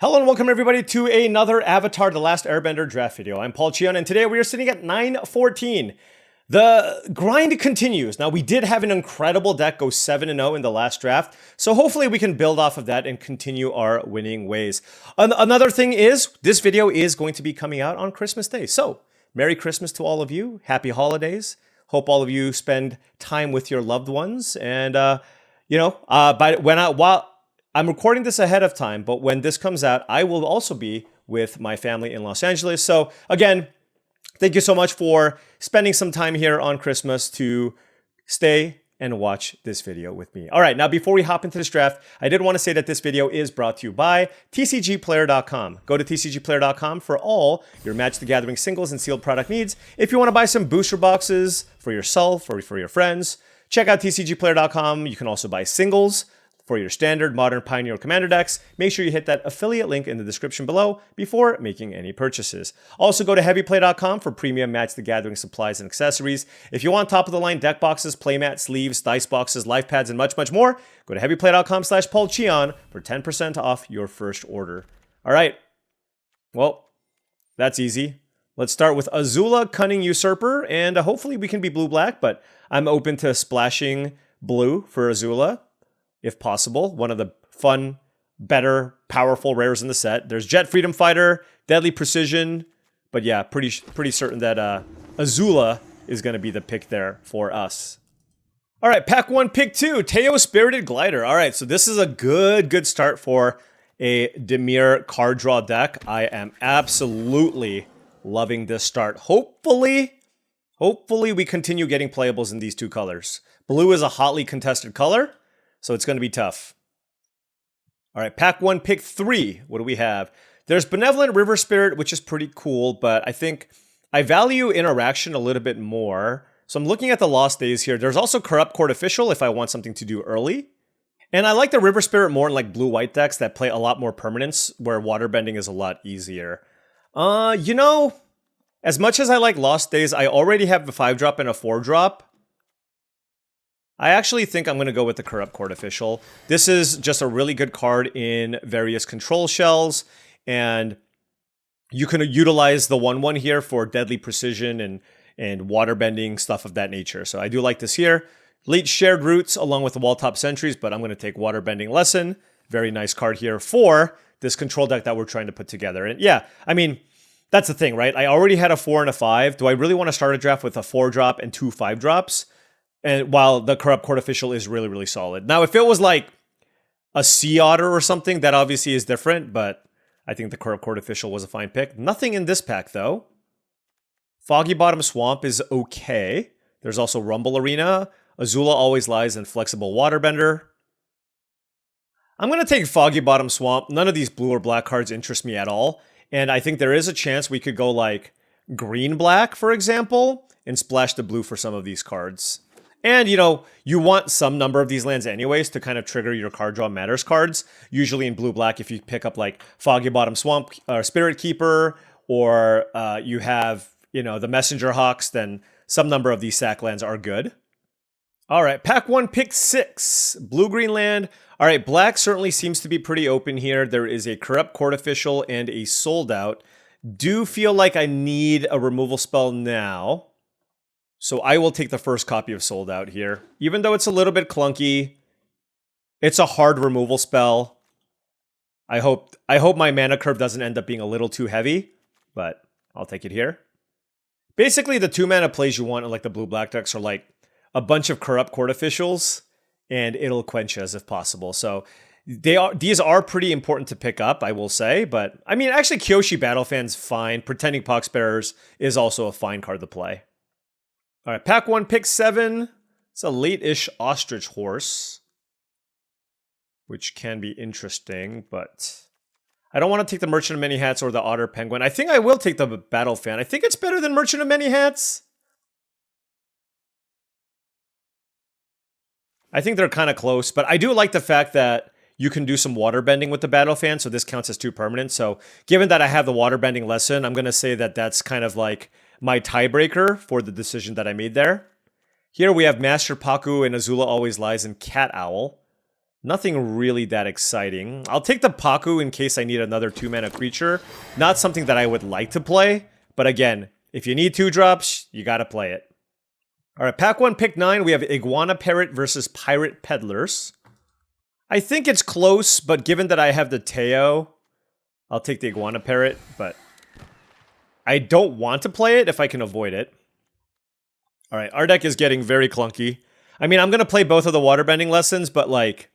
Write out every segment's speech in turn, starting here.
Hello and welcome everybody to another Avatar The Last Airbender draft video. I'm Paul Cheon and today we are sitting at 914. The grind continues. Now we did have an incredible deck go 7-0 in the last draft, so hopefully we can build off of that and continue our winning ways. Another thing is, this video is going to be coming out on Christmas Day. So, Merry Christmas to all of you. Happy holidays. Hope all of you spend time with your loved ones. And, while I'm recording this ahead of time, but when this comes out, I will also be with my family in Los Angeles. So again, thank you so much for spending some time here on Christmas to stay and watch this video with me. All right, now before we hop into this draft, I did want to say that this video is brought to you by TCGplayer.com. Go to TCGplayer.com for all your Magic the Gathering singles and sealed product needs. If you want to buy some booster boxes for yourself or for your friends, check out TCGplayer.com. You can also buy singles for your standard, modern, pioneer, commander decks. Make sure you hit that affiliate link in the description below before making any purchases. Also go to heavyplay.com for premium Magic the Gathering supplies and accessories. If you want top of the line deck boxes, playmats, sleeves, dice boxes, life pads, and much, much more, go to heavyplay.com/paulcheon for 10% off your first order. All right. Well, that's easy. Let's start with Azula, Cunning Usurper, and hopefully we can be blue-black, but I'm open to splashing blue for Azula, if possible. One of the fun, better, powerful rares in the set. There's Jet Freedom Fighter, Deadly Precision, but yeah, pretty certain that Azula is going to be the pick there for us. All right, pack 1, pick 2, Teo Spirited Glider. All right, so this is a good start for a Dimir card draw deck. I am absolutely loving this start. Hopefully we continue getting playables in these two colors. Blue is a hotly contested color, so it's going to be tough. All right, pack 1, pick 3. What do we have? There's Benevolent River Spirit, which is pretty cool, but I think I value interaction a little bit more. So I'm looking at the Lost Days here. There's also Corrupt Court Official if I want something to do early. And I like the River Spirit more in like blue-white decks that play a lot more permanence, where waterbending is a lot easier. As much as I like Lost Days, I already have a 5-drop and a 4-drop. I actually think I'm going to go with the Corrupt Court Official. This is just a really good card in various control shells, and you can utilize the 1/1 here for Deadly Precision and waterbending, stuff of that nature. So I do like this here. Late Shared Roots along with the Wall-Top Sentries, but I'm going to take Waterbending Lesson. Very nice card here for this control deck that we're trying to put together. And yeah, I mean, that's the thing, right? I already had a 4 and a 5. Do I really want to start a draft with a 4-drop and 2 5-drops? And while the Corrupt Court Official is really solid. Now, if it was like a Sea Otter or something, that obviously is different, but I think the Corrupt Court Official was a fine pick. Nothing in this pack, though. Foggy Bottom Swamp is okay. There's also Rumble Arena. Azula Always Lies, and Flexible Waterbender. I'm going to take Foggy Bottom Swamp. None of these blue or black cards interest me at all. And I think there is a chance we could go like green-black, for example, and splash the blue for some of these cards. And, you want some number of these lands anyways to kind of trigger your card draw matters cards. Usually in blue-black, if you pick up like Foggy Bottom Swamp or Spirit Keeper, or you have, the Messenger Hawks, then some number of these sack lands are good. All right, pack 1, pick 6. Blue-green land. All right, black certainly seems to be pretty open here. There is a Corrupt Court Official and a Sold Out. Do feel like I need a removal spell now. So I will take the first copy of Sold Out here. Even though it's a little bit clunky, it's a hard removal spell. I hope my mana curve doesn't end up being a little too heavy, but I'll take it here. Basically, the 2-mana plays you want in like the blue-black decks are like a bunch of Corrupt Court Officials, and it'll quench us if possible. So these are pretty important to pick up, I will say. But I mean, actually, Kyoshi Battlefan's fine. Pretending Poxbearers is also a fine card to play. All right, pack 1, pick 7. It's a late-ish Ostrich Horse, which can be interesting, but I don't want to take the Merchant of Many Hats or the Otter Penguin. I think I will take the Battle Fan. I think it's better than Merchant of Many Hats. I think they're kind of close, but I do like the fact that you can do some water bending with the Battle Fan, so this counts as 2 permanents. So given that I have the water bending lesson, I'm going to say that that's kind of like my tiebreaker for the decision that I made there. Here we have Master Paku and Azula Always Lies and Cat Owl. Nothing really that exciting. I'll take the Paku in case I need another 2-mana creature. Not something that I would like to play, but again, if you need 2-drops, you gotta play it. Alright, pack 1, pick 9, we have Iguana Parrot versus Pirate Peddlers. I think it's close, but given that I have the Teo, I'll take the Iguana Parrot, but I don't want to play it if I can avoid it. Alright, our deck is getting very clunky. I mean, I'm gonna play both of the waterbending lessons, but like,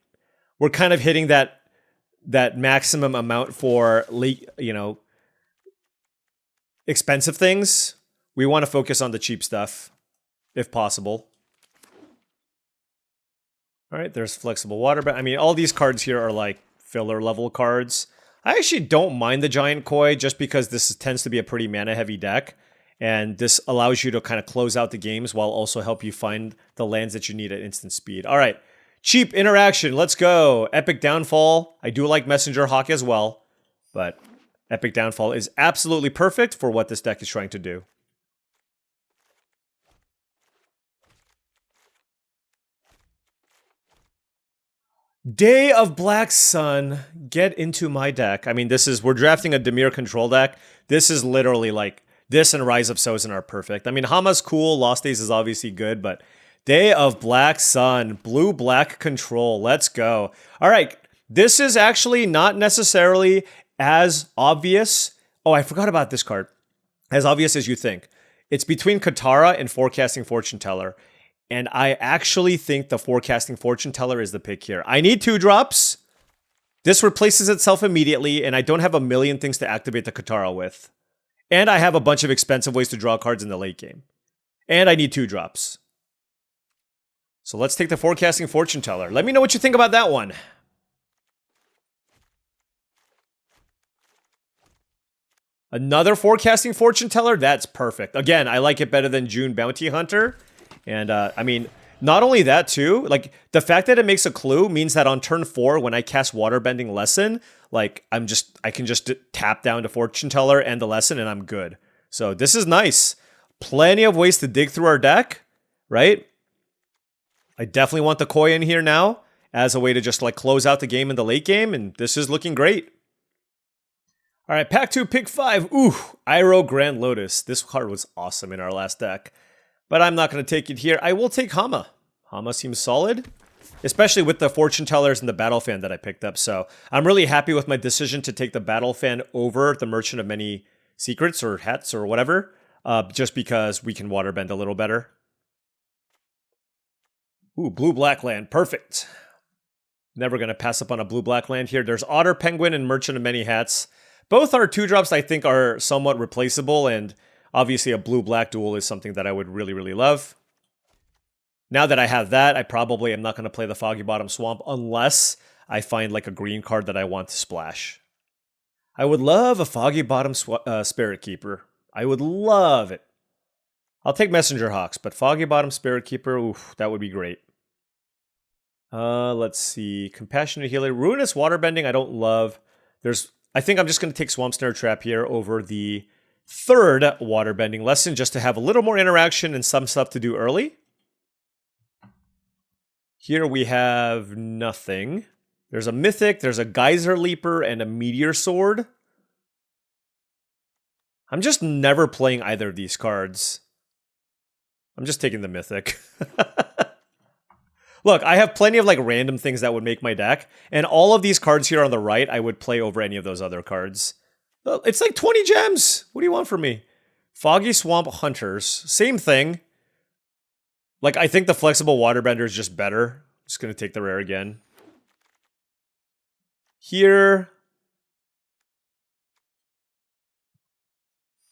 we're kind of hitting that maximum amount for, you know, expensive things. We want to focus on the cheap stuff, if possible. All right, there's flexible water. I mean, all these cards here are like filler level cards. I actually don't mind the Giant Koi just because this tends to be a pretty mana heavy deck. And this allows you to kind of close out the games while also help you find the lands that you need at instant speed. All right. Cheap interaction, let's go. Epic Downfall. I do like Messenger Hawk as well, but Epic Downfall is absolutely perfect for what this deck is trying to do. Day of Black Sun. Get into my deck. I mean, we're drafting a Dimir control deck. This is literally like, this and Rise of Sozin are perfect. I mean, Hama's cool, Lost Days is obviously good, but Day of Black Sun, blue-black control, let's go. All right, this is actually not necessarily as obvious. Oh, I forgot about this card. As obvious as you think. It's between Katara and Forecasting Fortune Teller. And I actually think the Forecasting Fortune Teller is the pick here. I need 2-drops. This replaces itself immediately, and I don't have a million things to activate the Katara with. And I have a bunch of expensive ways to draw cards in the late game. And I need 2-drops. So let's take the Forecasting Fortune Teller. Let me know what you think about that one. Another Forecasting Fortune Teller? That's perfect. Again, I like it better than June Bounty Hunter. And, I mean, not only that, too, like, the fact that it makes a clue means that on turn 4, when I cast Waterbending Lesson, like, I can just tap down to Fortune Teller and the Lesson, and I'm good. So this is nice. Plenty of ways to dig through our deck, right? I definitely want the Koi in here now as a way to just, like, close out the game in the late game, and this is looking great. All right, pack 2, pick 5. Ooh, Iroh Grand Lotus. This card was awesome in our last deck. But I'm not going to take it here. I will take Hama. Hama seems solid, especially with the Fortune Tellers and the Battle Fan that I picked up. So I'm really happy with my decision to take the Battle Fan over the Merchant of Many Secrets or Hats or whatever, just because we can waterbend a little better. Ooh, blue-black land. Perfect. Never going to pass up on a blue-black land here. There's Otter Penguin and Merchant of Many Hats. Both are 2-drops I think are somewhat replaceable, and obviously a blue-black duel is something that I would really, really love. Now that I have that, I probably am not going to play the Foggy Bottom Swamp unless I find like a green card that I want to splash. I would love a Foggy Bottom Spirit Keeper. I would love it. I'll take Messenger Hawks, but Foggy Bottom Spirit Keeper, oof, that would be great. Let's see. Compassionate Healer. Ruinous Waterbending I don't love. I think I'm just going to take Swamp Snare Trap here over the 3rd Waterbending Lesson just to have a little more interaction and some stuff to do early. Here we have nothing. There's a Mythic, there's a Geyser Leaper, and a Meteor Sword. I'm just never playing either of these cards. I'm just taking the Mythic. Look, I have plenty of like random things that would make my deck, and all of these cards here on the right I would play over any of those other cards. It's like 20 gems! What do you want from me? Foggy Swamp Hunters. Same thing. Like, I think the Flexible Waterbender is just better. Just gonna take the rare again. Here,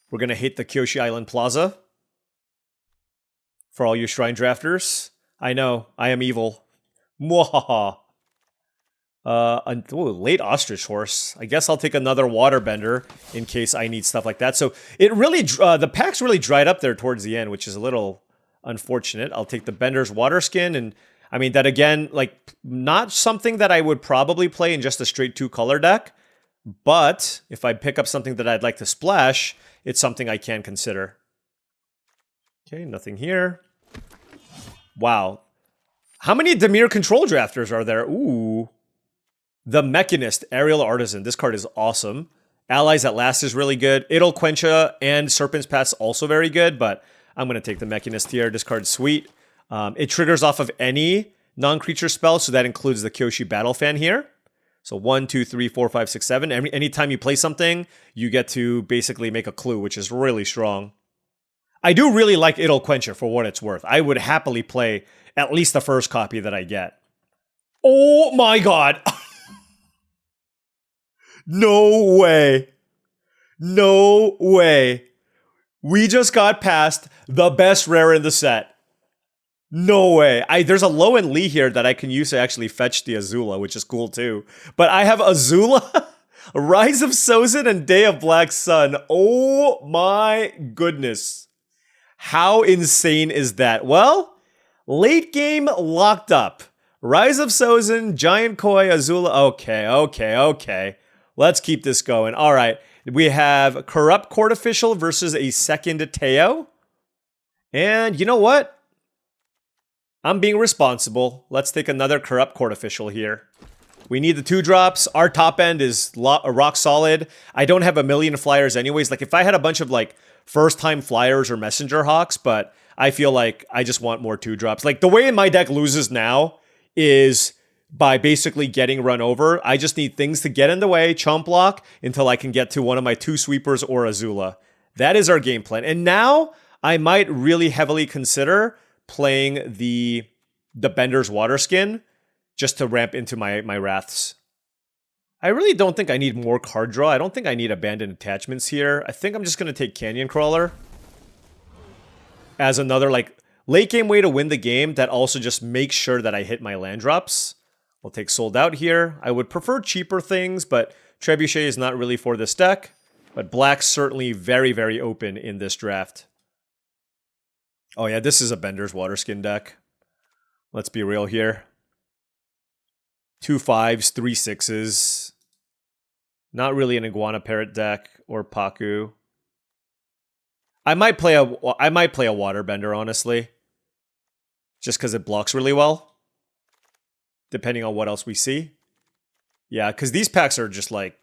we're gonna hit the Kyoshi Island Plaza. For all you Shrine Drafters. I know, I am evil. Mwahaha. Late Ostrich Horse. I guess I'll take another Waterbender in case I need stuff like that. So it really, the packs really dried up there towards the end, which is a little unfortunate. I'll take the Bender's Waterskin, and I mean, that again, like, not something that I would probably play in just a straight 2-color deck, but if I pick up something that I'd like to splash, it's something I can consider. Okay, nothing here. Wow. How many Dimir control drafters are there? Ooh. The Mechanist, Aerial Artisan. This card is awesome. Allies at Last is really good. Idle Quencha and Serpent's Pass also very good, but I'm going to take the Mechanist here. This card's sweet. It triggers off of any non-creature spell, so that includes the Kyoshi Battle Fan here. So 1, 2, 3, 4, 5, 6, 7. Anytime you play something, you get to basically make a clue, which is really strong. I do really like Idle Quencher for what it's worth. I would happily play at least the first copy that I get. Oh my god! No way. No way. We just got past the best rare in the set. No way. There's a low and Lee here that I can use to actually fetch the Azula, which is cool too. But I have Azula, Rise of Sozin, and Day of Black Sun. Oh my goodness. How insane is that? Well, late game locked up. Rise of Sozin, Giant Koi, Azula. Okay. Let's keep this going. All right. We have Corrupt Court Official versus a second Teo. And you know what? I'm being responsible. Let's take another Corrupt Court Official here. We need the 2-drops. Our top end is rock solid. I don't have a million flyers anyways. Like, if I had a bunch of, like, first-time flyers or messenger hawks, but I feel like I just want more 2-drops. Like, the way my deck loses now is by basically getting run over. I just need things to get in the way, chump block, until I can get to one of my 2 sweepers or Azula. That is our game plan. And now I might really heavily consider playing the Bender's Water Skin just to ramp into my Wraths. I really don't think I need more card draw. I don't think I need Abandoned Attachments here. I think I'm just going to take Canyon Crawler as another, like, late game way to win the game that also just makes sure that I hit my land drops. We'll take Sold Out here. I would prefer cheaper things, but Trebuchet is not really for this deck. But Black's certainly very, very open in this draft. Oh yeah, this is a Bender's Waterskin deck. Let's be real here. 2 5s, 3 6s. Not really an Iguana Parrot deck or Paku. I might play a Waterbender, honestly. Just because it blocks really well. Depending on what else we see. Yeah, because these packs are just like,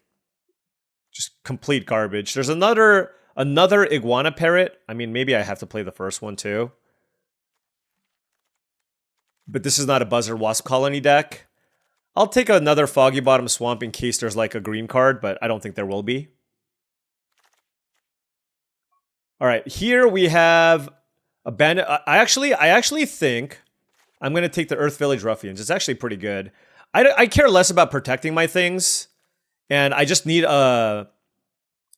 just complete garbage. There's another Iguana Parrot. I mean, maybe I have to play the first one too. But this is not a Buzzard Wasp Colony deck. I'll take another Foggy Bottom Swamp in case there's like a green card, but I don't think there will be. All right, here we have a bandit. I actually think I'm going to take the Earth Village Ruffians. It's actually pretty good. I care less about protecting my things, and I just need a...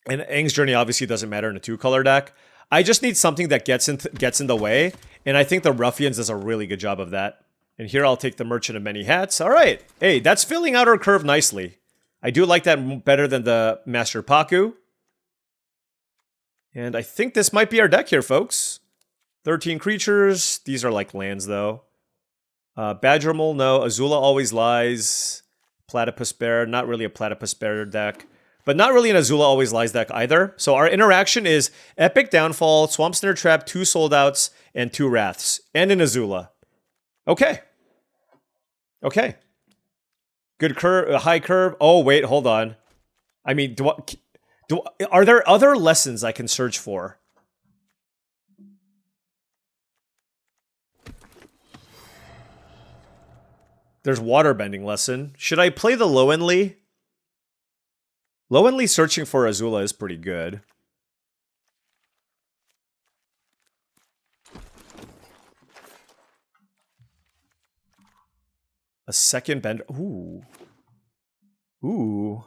And Aang's Journey obviously doesn't matter in a 2-color deck. I just need something that gets in the way, and I think the Ruffians does a really good job of that. And here I'll take the Merchant of Many Hats. All right. Hey, that's filling out our curve nicely. I do like that better than the Master Paku. And I think this might be our deck here, folks. 13 creatures. These are like lands, though. Badger Mole, no. Azula Always Lies. Platypus Bear. Not really a Platypus Bear deck. But not really an Azula Always Lies deck either. So our interaction is Epic Downfall, Swamp Snare Trap, 2 Sold Outs, and 2 Wraths. And an Azula. Okay. Okay. Good curve, high curve. Oh, wait, hold on. I mean, are there other lessons I can search for? There's Waterbending lesson. Should I play the Lowenly? Lowenly searching for Azula is pretty good. A second Bender. Ooh. Ooh.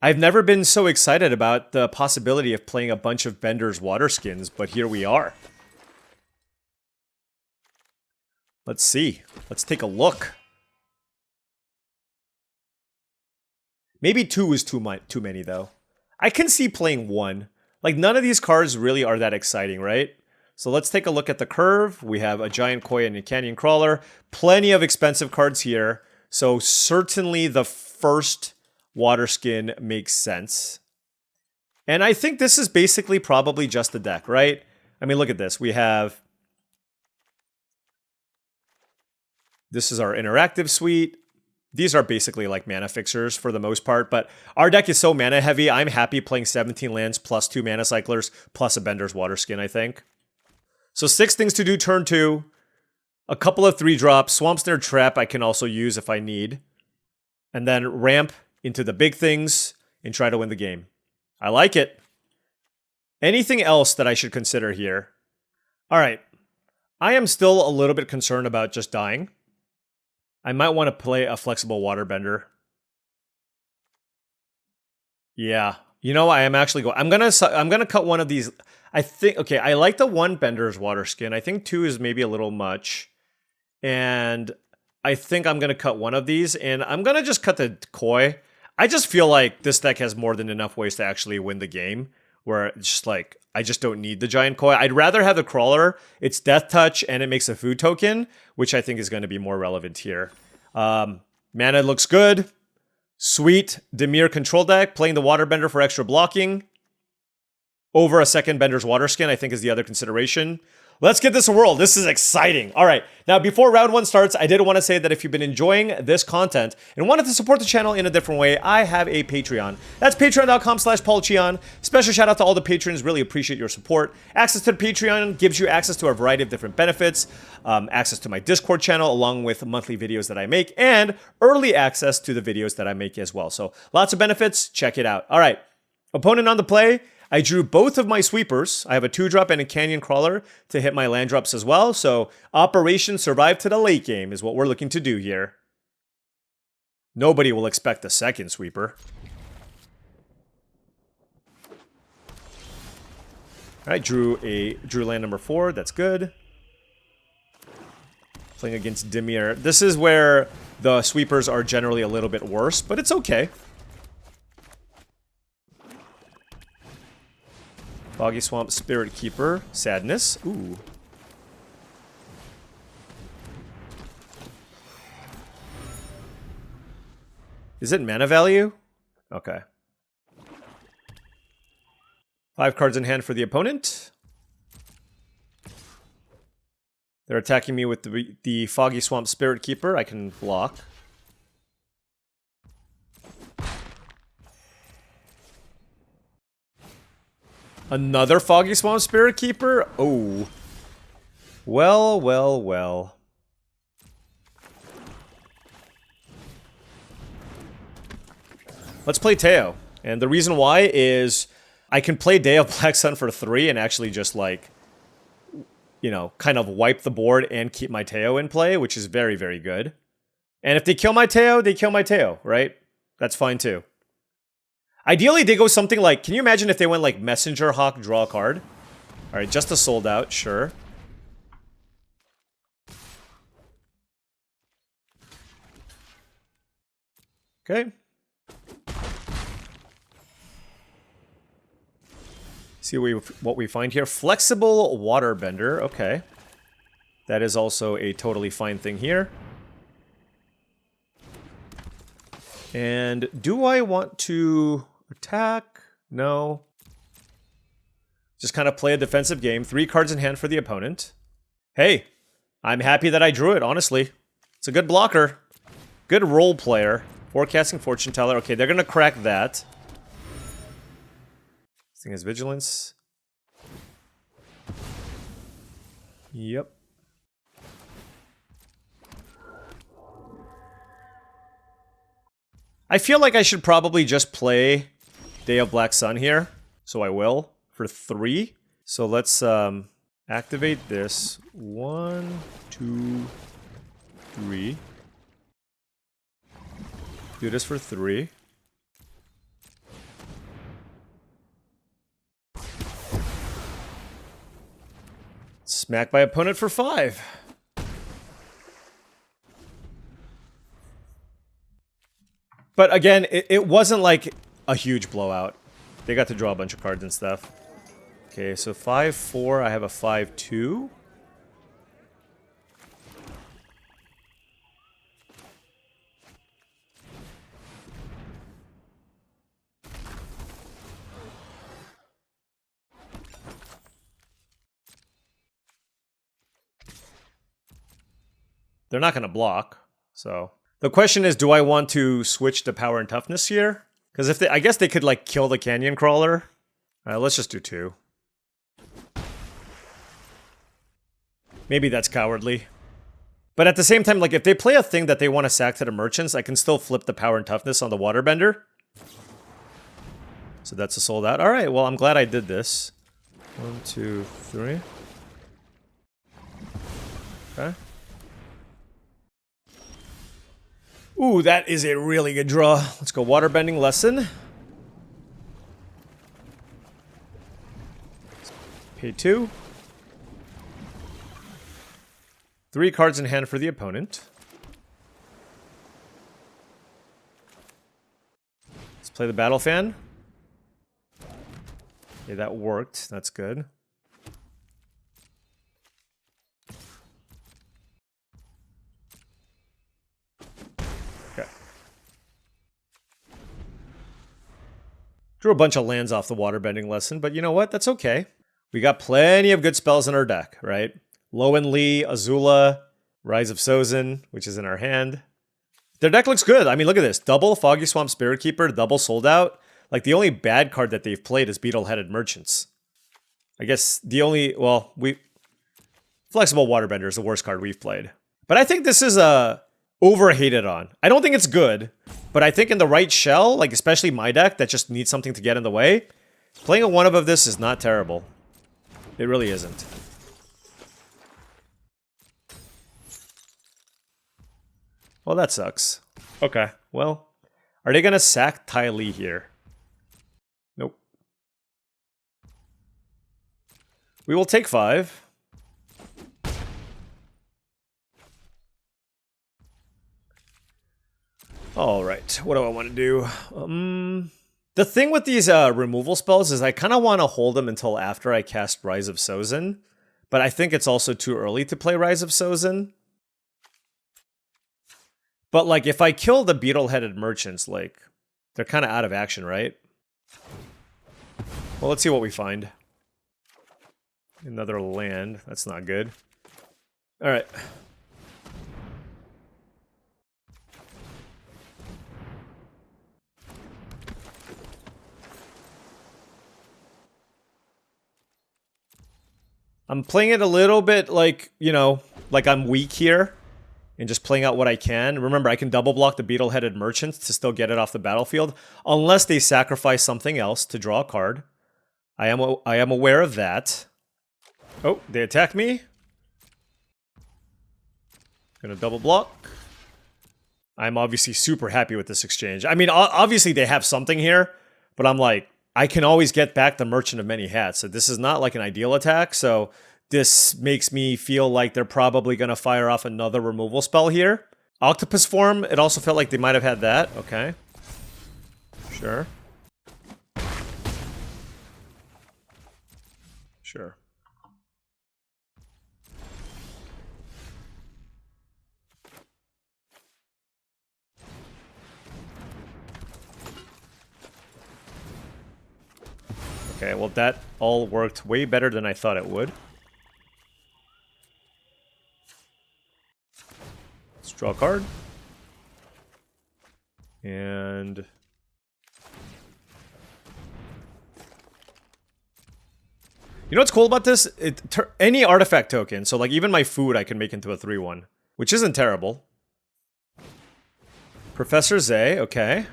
I've never been so excited about the possibility of playing a bunch of Bender's Waterskins, but here we are. Let's see. Let's take a look. Maybe 2 is too many, though. I can see playing 1. Like, none of these cards really are that exciting, right? So let's take a look at the curve. We have a Giant Koi and a Canyon Crawler. Plenty of expensive cards here. So certainly the first Waterskin makes sense. And I think this is basically probably just the deck, right? I mean, look at this. We have This is our interactive suite. These are basically like mana fixers for the most part, but our deck is so mana heavy, I'm happy playing 17 lands plus 2 mana cyclers plus a Bender's Waterskin, I think. So 6 things to do turn 2. A couple of 3-drops. Swamp Snare Trap I can also use if I need. And then ramp into the big things and try to win the game. I like it. Anything else that I should consider here? All right. I am still a little bit concerned about just dying. I might want to play a flexible Waterbender. Yeah. You know, I am actually going. I'm gonna cut one of these. I think. Okay, I like the 1 Bender's Waterskin. I think 2 is maybe a little much, and I think I'm gonna cut one of these, and I'm gonna just cut the Koi. I just feel like this deck has more than enough ways to actually win the game. Where it's just like I just don't need the giant Koi. I'd rather have the Crawler. It's Death Touch, and it makes a food token, which I think is going to be more relevant here. Mana looks good. Sweet Dimir control deck, playing the Waterbender for extra blocking. Over a second Bender's Waterskin, I think is the other consideration. Let's get this a whirl. This is exciting. All right. Now, before round 1 starts, I did want to say that if you've been enjoying this content and wanted to support the channel in a different way, I have a Patreon. That's patreon.com/paulcheon. Special shout out to all the patrons. Really appreciate your support. Access to the Patreon gives you access to a variety of different benefits, access to my Discord channel, along with monthly videos that I make, and early access to the videos that I make as well. So lots of benefits. Check it out. All right. Opponent on the play. I drew both of my sweepers. I have a 2-drop and a Canyon Crawler to hit my land drops as well. So Operation Survive to the late game is what we're looking to do here. Nobody will expect a second sweeper. All right, drew land number 4. That's good. Playing against Dimir. This is where the sweepers are generally a little bit worse, but it's okay. Foggy Swamp, Spirit Keeper, Sadness. Ooh. Is it mana value? Okay. 5 cards in hand for the opponent. They're attacking me with the Foggy Swamp, Spirit Keeper. I can block. Another Foggy Swamp Spirit Keeper? Oh. Well, well, well. Let's play Teo. And the reason why is I can play Day of Black Sun for 3 and actually just like, you know, kind of wipe the board and keep my Teo in play, which is very, very good. And if they kill my Teo, they kill my Teo, right? That's fine too. Ideally, they go something like, can you imagine if they went like Messenger Hawk, draw a card? All right, just a sold out, sure. Okay. See what we find here. Flexible Waterbender, okay. That is also a totally fine thing here. And do I want to attack? No. Just kind of play a defensive game. 3 cards in hand for the opponent. Hey, I'm happy that I drew it, honestly. It's a good blocker. Good role player. Forecasting Fortune Teller. Okay, they're going to crack that. This thing has Vigilance. Yep. I feel like I should probably just play Day of Black Sun here. So I will for 3. So let's activate this. 1, 2, 3. Do this for 3. Smack my opponent for 5. But again, it wasn't like a huge blowout. They got to draw a bunch of cards and stuff. Okay, so 5-4. I have a 5-2. they're not going to block. So the question is, do I want to switch to power and toughness here? Because if they, I guess they could like kill the canyon crawler. Let's just do 2. Maybe that's cowardly. But at the same time, like if they play a thing that they want to sack to the merchants, I can still flip the power and toughness on the waterbender. So that's a sold out. All right, well, I'm glad I did this. 1, 2, 3. Okay. Ooh, that is a really good draw. Let's go waterbending lesson. Pay 2. 3 cards in hand for the opponent. Let's play the Battle Fan. Okay, that worked. That's good. Okay. Drew a bunch of lands off the waterbending lesson, but you know what? That's okay. We got plenty of good spells in our deck, right? Lowen Lee, Azula, Rise of Sozin, which is in our hand. Their deck looks good. I mean, look at this. Double Foggy Swamp Spirit Keeper, double sold out. Like, the only bad card that they've played is Beetle-Headed Merchants. I guess the only, well, Flexible Waterbender is the worst card we've played. But I think this is overhated on. I don't think it's good, but I think in the right shell, like especially my deck that just needs something to get in the way, playing a 1 of this is not terrible. It really isn't. Well, that sucks. Okay, well, are they going to sack Ty Lee here? Nope. We will take 5. All right, what do I want to do? The thing with these removal spells is I kind of want to hold them until after I cast Rise of Sozin, but I think it's also too early to play Rise of Sozin. But, like, if I kill the Beetle-Headed Merchants, like, they're kind of out of action, right? Well, let's see what we find. Another land. That's not good. All right. I'm playing it a little bit like, you know, like I'm weak here. And just playing out what I can. Remember, I can double block the Beetle-Headed Merchants to still get it off the battlefield, unless they sacrifice something else to draw a card. I am aware of that. Oh, they attack me. Gonna double block. I'm obviously super happy with this exchange. I mean, obviously they have something here, but I'm like, I can always get back the Merchant of Many Hats. So this is not like an ideal attack, so this makes me feel like they're probably going to fire off another removal spell here. Octopus form, it also felt like they might have had that. Okay. Sure. Sure. Okay, well that all worked way better than I thought it would. Let's draw a card. And you know what's cool about this? Any artifact token, so like even my food I can make into a 3/1, which isn't terrible. Professor Zay, okay.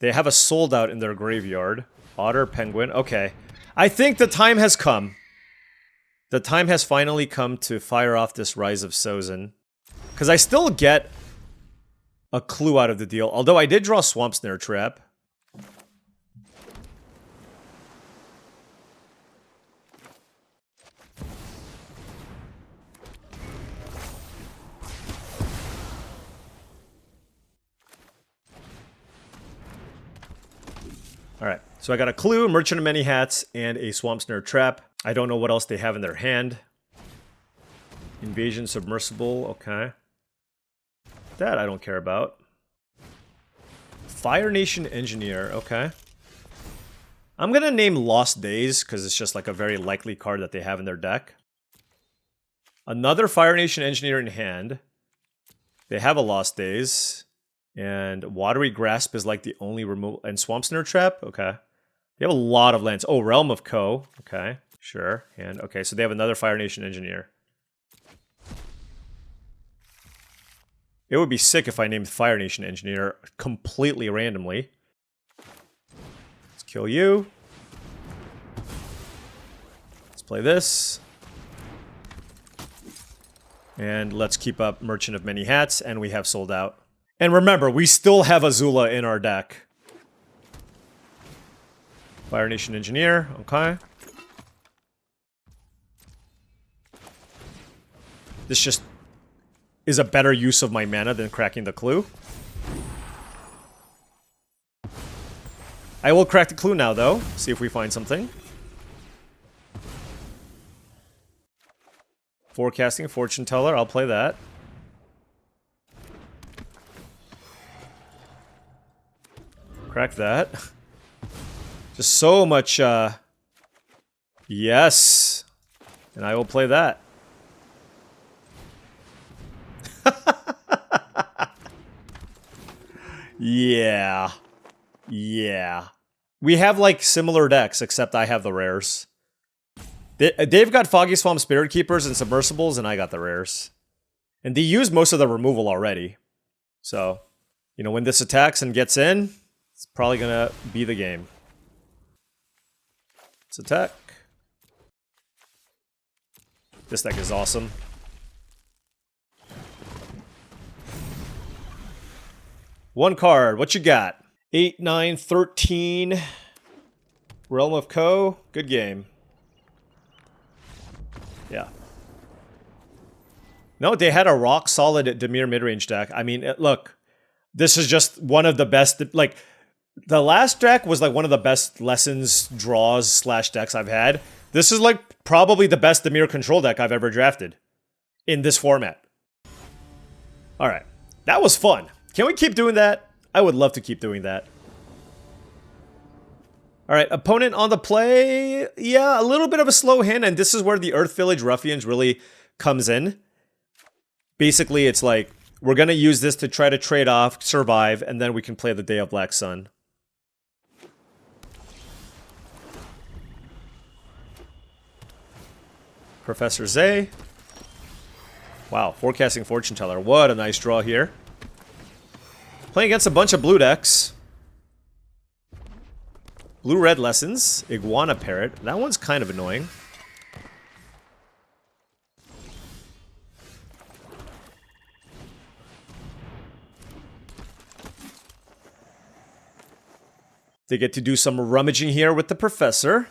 They have a sold out in their graveyard. Otter, Penguin, okay. I think the time has come. The time has finally come to fire off this Rise of Sozin. Because I still get a clue out of the deal, although I did draw Swamp Snare Trap. Alright, so I got a clue, Merchant of Many Hats, and a Swamp Snare Trap. I don't know what else they have in their hand. Invasion Submersible, okay. That I don't care about. Fire Nation Engineer, okay. I'm gonna name Lost Days, because it's just like a very likely card that they have in their deck. Another Fire Nation Engineer in hand. They have a Lost Days. And Watery Grasp is like the only removal. And Swamp Snare Trap? Okay. They have a lot of lands. Oh, Realm of Ko. Okay, sure. And okay, so they have another Fire Nation Engineer. It would be sick if I named Fire Nation Engineer completely randomly. Let's kill you. Let's play this. And let's keep up Merchant of Many Hats, and we have sold out. And remember, we still have Azula in our deck. Fire Nation Engineer, okay. This just is a better use of my mana than cracking the clue. I will crack the clue now, though. See if we find something. Forecasting, Fortune Teller, I'll play that. Crack that. Just so much, yes. And I will play that. Yeah. Yeah. We have, like, similar decks, except I have the rares. They've got Foggy Swamp Spirit Keepers and Submersibles, and I got the rares. And they use most of the removal already. So, you know, when this attacks and gets in, it's probably gonna be the game. Let's attack. This deck is awesome. One card, what you got? 8, 9, 13. Realm of Ko, good game. Yeah. No, they had a rock solid Dimir midrange deck. I mean, look, this is just one of the best, like, the last deck was like one of the best lessons, draws, / decks I've had. This is like probably the best Dimir control deck I've ever drafted in this format. Alright, that was fun. Can we keep doing that? I would love to keep doing that. Alright, opponent on the play. Yeah, a little bit of a slow hand, and this is where the Earth Village Ruffians really comes in. Basically, it's like, we're gonna use this to try to trade off, survive, and then we can play the Day of Black Sun. Professor Zay. Wow, Forecasting Fortune Teller. What a nice draw here. Playing against a bunch of blue decks. Blue-red Lessons. Iguana Parrot. That one's kind of annoying. They get to do some rummaging here with the Professor.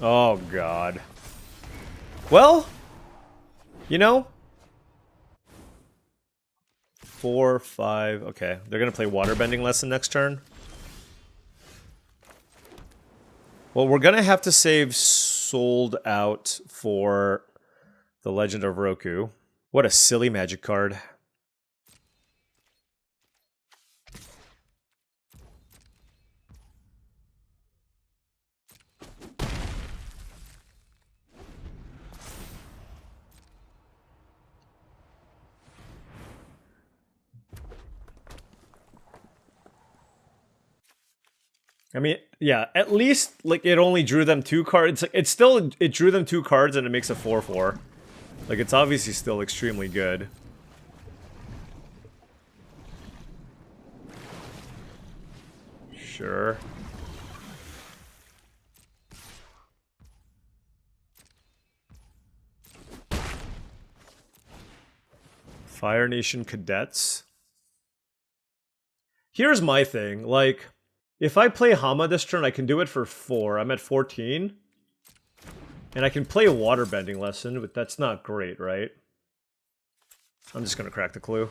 Oh, God. Well, you know, 4, 5, okay. They're going to play Waterbending Lesson next turn. Well, we're going to have to save Sold Out for the Legend of Roku. What a silly Magic card. I mean, yeah, at least, like, it only drew them 2 cards. It's still, it drew them 2 cards and it makes a 4/4. Like, it's obviously still extremely good. Sure. Fire Nation Cadets. Here's my thing, like, if I play Hama this turn, I can do it for 4. I'm at 14. And I can play a Waterbending Lesson, but that's not great, right? I'm just gonna crack the clue.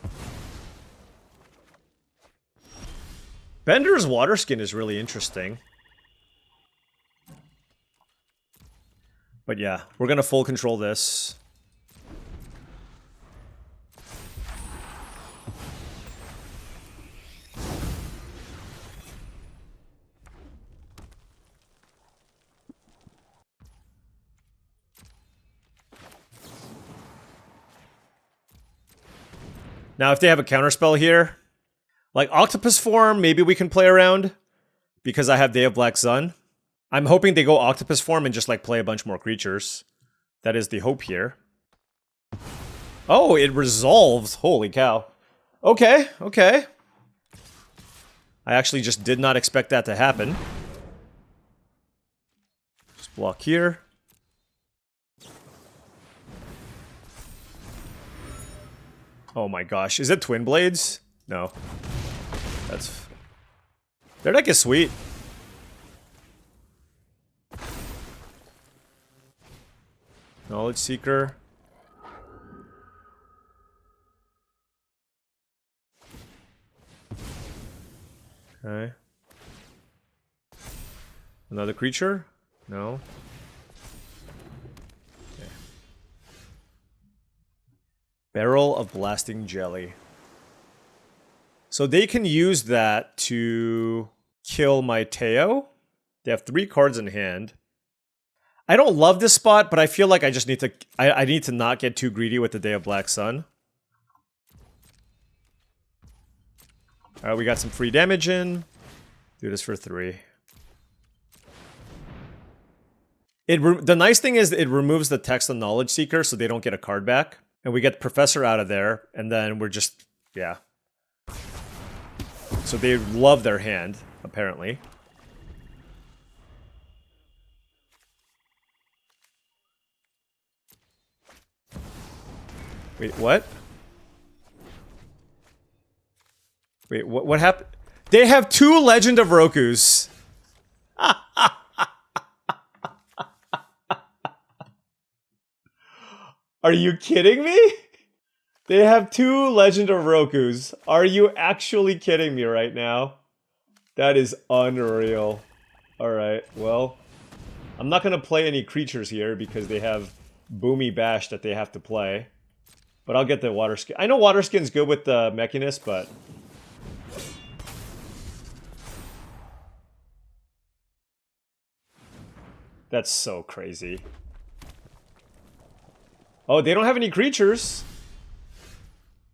Bender's Water Skin is really interesting. But yeah, we're gonna full control this. Now, if they have a counterspell here, like Octopus form, maybe we can play around because I have Day of Black Sun. I'm hoping they go Octopus form and just like play a bunch more creatures. That is the hope here. Oh, it resolves. Holy cow. Okay, okay. I actually just did not expect that to happen. Just block here. Oh my gosh. Is it Twin Blades? No. That's... Their deck is sweet. Knowledge Seeker. Okay. Another creature? No. Okay. Barrel of Blasting Jelly. So they can use that to kill my Teo. They have 3 cards in hand. I don't love this spot, but I feel like I just need to... I need to not get too greedy with the Day of Black Sun. Alright, we got some free damage in. Do this for 3. The nice thing is it removes the text on Knowledge Seeker, so they don't get a card back. And we get Professor out of there, and then we're just... yeah. So they love their hand, apparently. Wait, what? Wait, what happened? They have 2 Legend of Rokus. Are you kidding me? They have 2 Legend of Rokus. Are you actually kidding me right now? That is unreal. Alright, well. I'm not going to play any creatures here because they have Boomy Bash that they have to play. But I'll get the Water Skin. I know Water Skin's good with the Mechanist, but... That's so crazy. Oh, they don't have any creatures.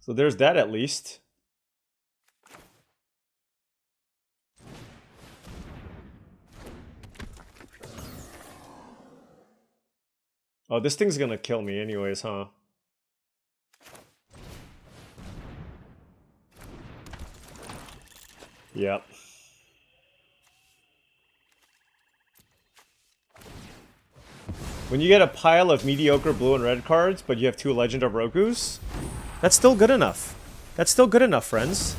So there's that at least. Oh, this thing's gonna kill me anyways, huh? Yep. When you get a pile of mediocre blue and red cards, but you have 2 Legend of Rokus, that's still good enough. That's still good enough, friends.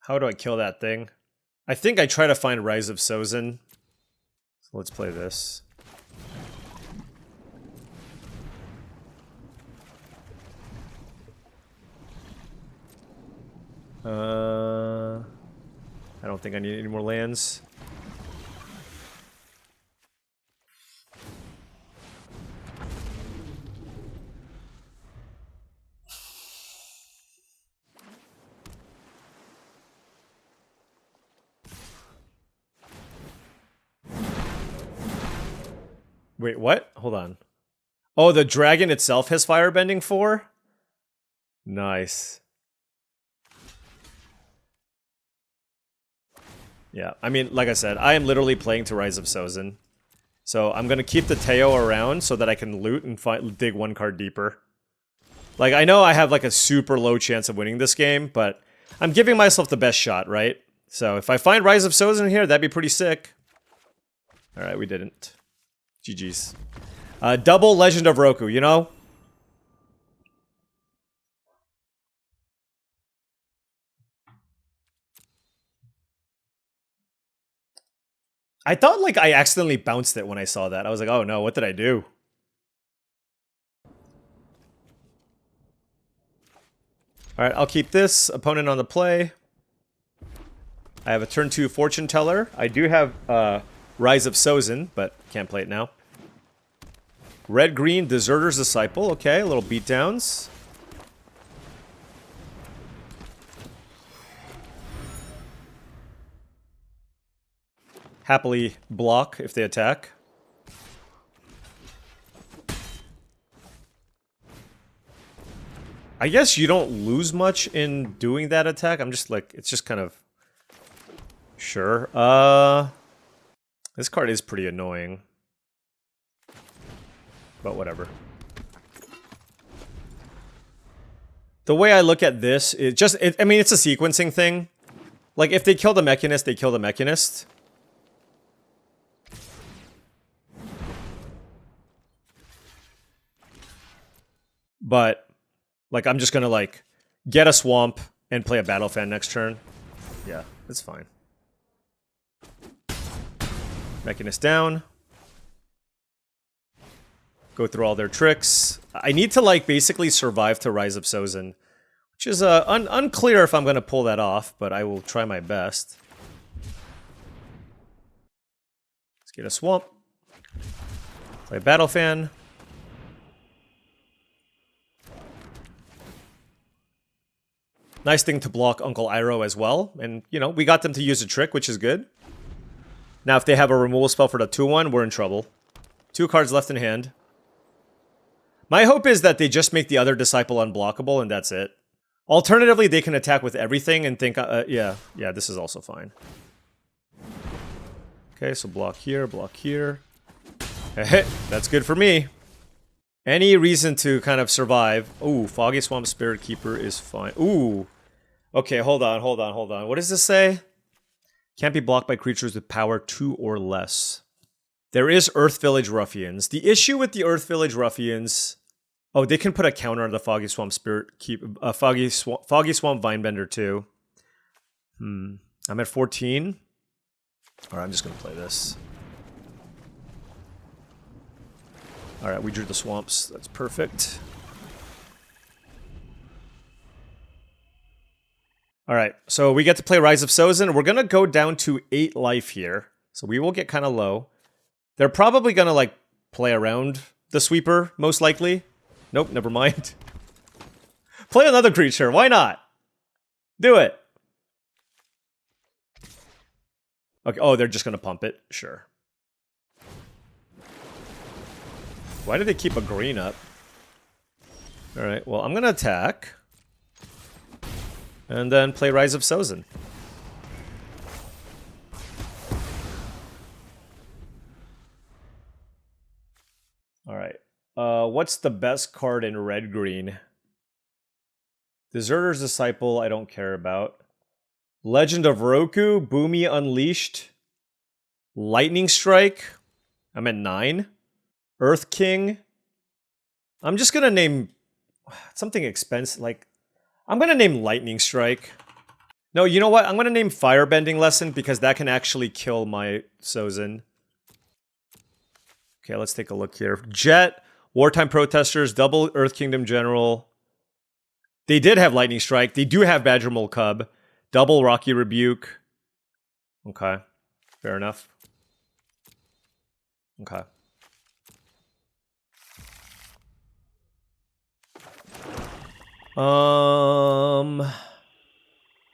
How do I kill that thing? I think I try to find Rise of Sozin. So let's play this. I don't think I need any more lands. Wait, what? Hold on. Oh, the dragon itself has firebending 4? Nice. Yeah, I mean, like I said, I am literally playing to Rise of Sozin. So I'm going to keep the Teo around so that I can loot and dig 1 card deeper. Like, I know I have like a super low chance of winning this game, but I'm giving myself the best shot, right? So if I find Rise of Sozin here, that'd be pretty sick. Alright, we didn't. GG's. Double Legend of Roku, you know? I thought like I accidentally bounced it when I saw that. I was like, oh no, what did I do? Alright, I'll keep this. Opponent on the play. I have a turn 2 Fortune Teller. I do have Rise of Sozin, but can't play it now. Red-green, Deserter's Disciple. Okay, a little beatdowns. Happily block if they attack. I guess you don't lose much in doing that attack. I'm just like, it's just kind of... Sure. This card is pretty annoying. But whatever. The way I look at this, I mean, it's a sequencing thing. Like, if they kill the Mechanist, they kill the Mechanist. But... Like, I'm just gonna, like, get a Swamp and play a Battle Fan next turn. Yeah, it's fine. Mechanist down. Go through all their tricks. I need to, like, basically survive to Rise of Sozin. Which is unclear if I'm gonna pull that off, but I will try my best. Let's get a Swamp. Play a Battle Fan. Nice thing to block Uncle Iroh as well. And, you know, we got them to use a trick, which is good. Now, if they have a removal spell for the 2-1, we're in trouble. 2 cards left in hand. My hope is that they just make the other Disciple unblockable, and that's it. Alternatively, they can attack with everything and think, yeah, this is also fine. Okay, so block here, block here. That's good for me. Any reason to kind of survive. Ooh, Foggy Swamp Spirit Keeper is fine. Ooh. Okay, hold on. What does this say? Can't be blocked by creatures with power 2 or less. There is Earth Village Ruffians. The issue with the Earth Village Ruffians... Oh, they can put a counter on the Foggy Swamp Spirit Keeper... Foggy Swamp Vinebender too. I'm at 14. Alright, I'm just gonna play this. Alright, we drew the swamps. That's perfect. Alright, so we get to play Rise of Sozin. We're gonna go down to 8 life here. So we will get kind of low. They're probably gonna, like, play around the sweeper, most likely. Nope, never mind. Play another creature, why not? Do it! Okay, oh, they're just gonna pump it? Sure. Why did they keep a green up? Alright, well, I'm gonna attack. And then play Rise of Sozin. Alright. What's the best card in red-green? Deserter's Disciple, I don't care about. Legend of Roku, Boomy Unleashed. Lightning Strike. I'm at 9. Earth King. I'm just gonna name something expensive, like... I'm gonna name Lightning Strike. No, you know what? I'm gonna name Firebending Lesson, because that can actually kill my Sozin. Okay, let's take a look here. Jet, Wartime Protesters, double Earth Kingdom General. They did have Lightning Strike. They do have Badger Mole Cub. Double Rocky Rebuke. Okay, fair enough. Okay.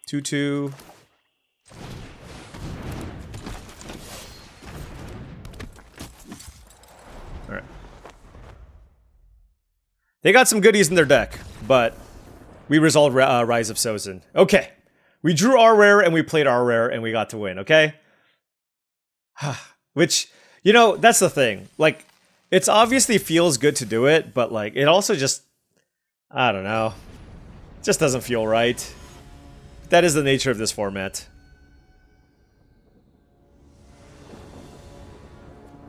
2/2. Alright. They got some goodies in their deck, but we resolved Rise of Sozin. Okay. We drew our rare and we played our rare and we got to win, okay? Which, you know, that's the thing. Like, it's obviously feels good to do it, but like, it also just, I don't know. It just doesn't feel right. That is the nature of this format.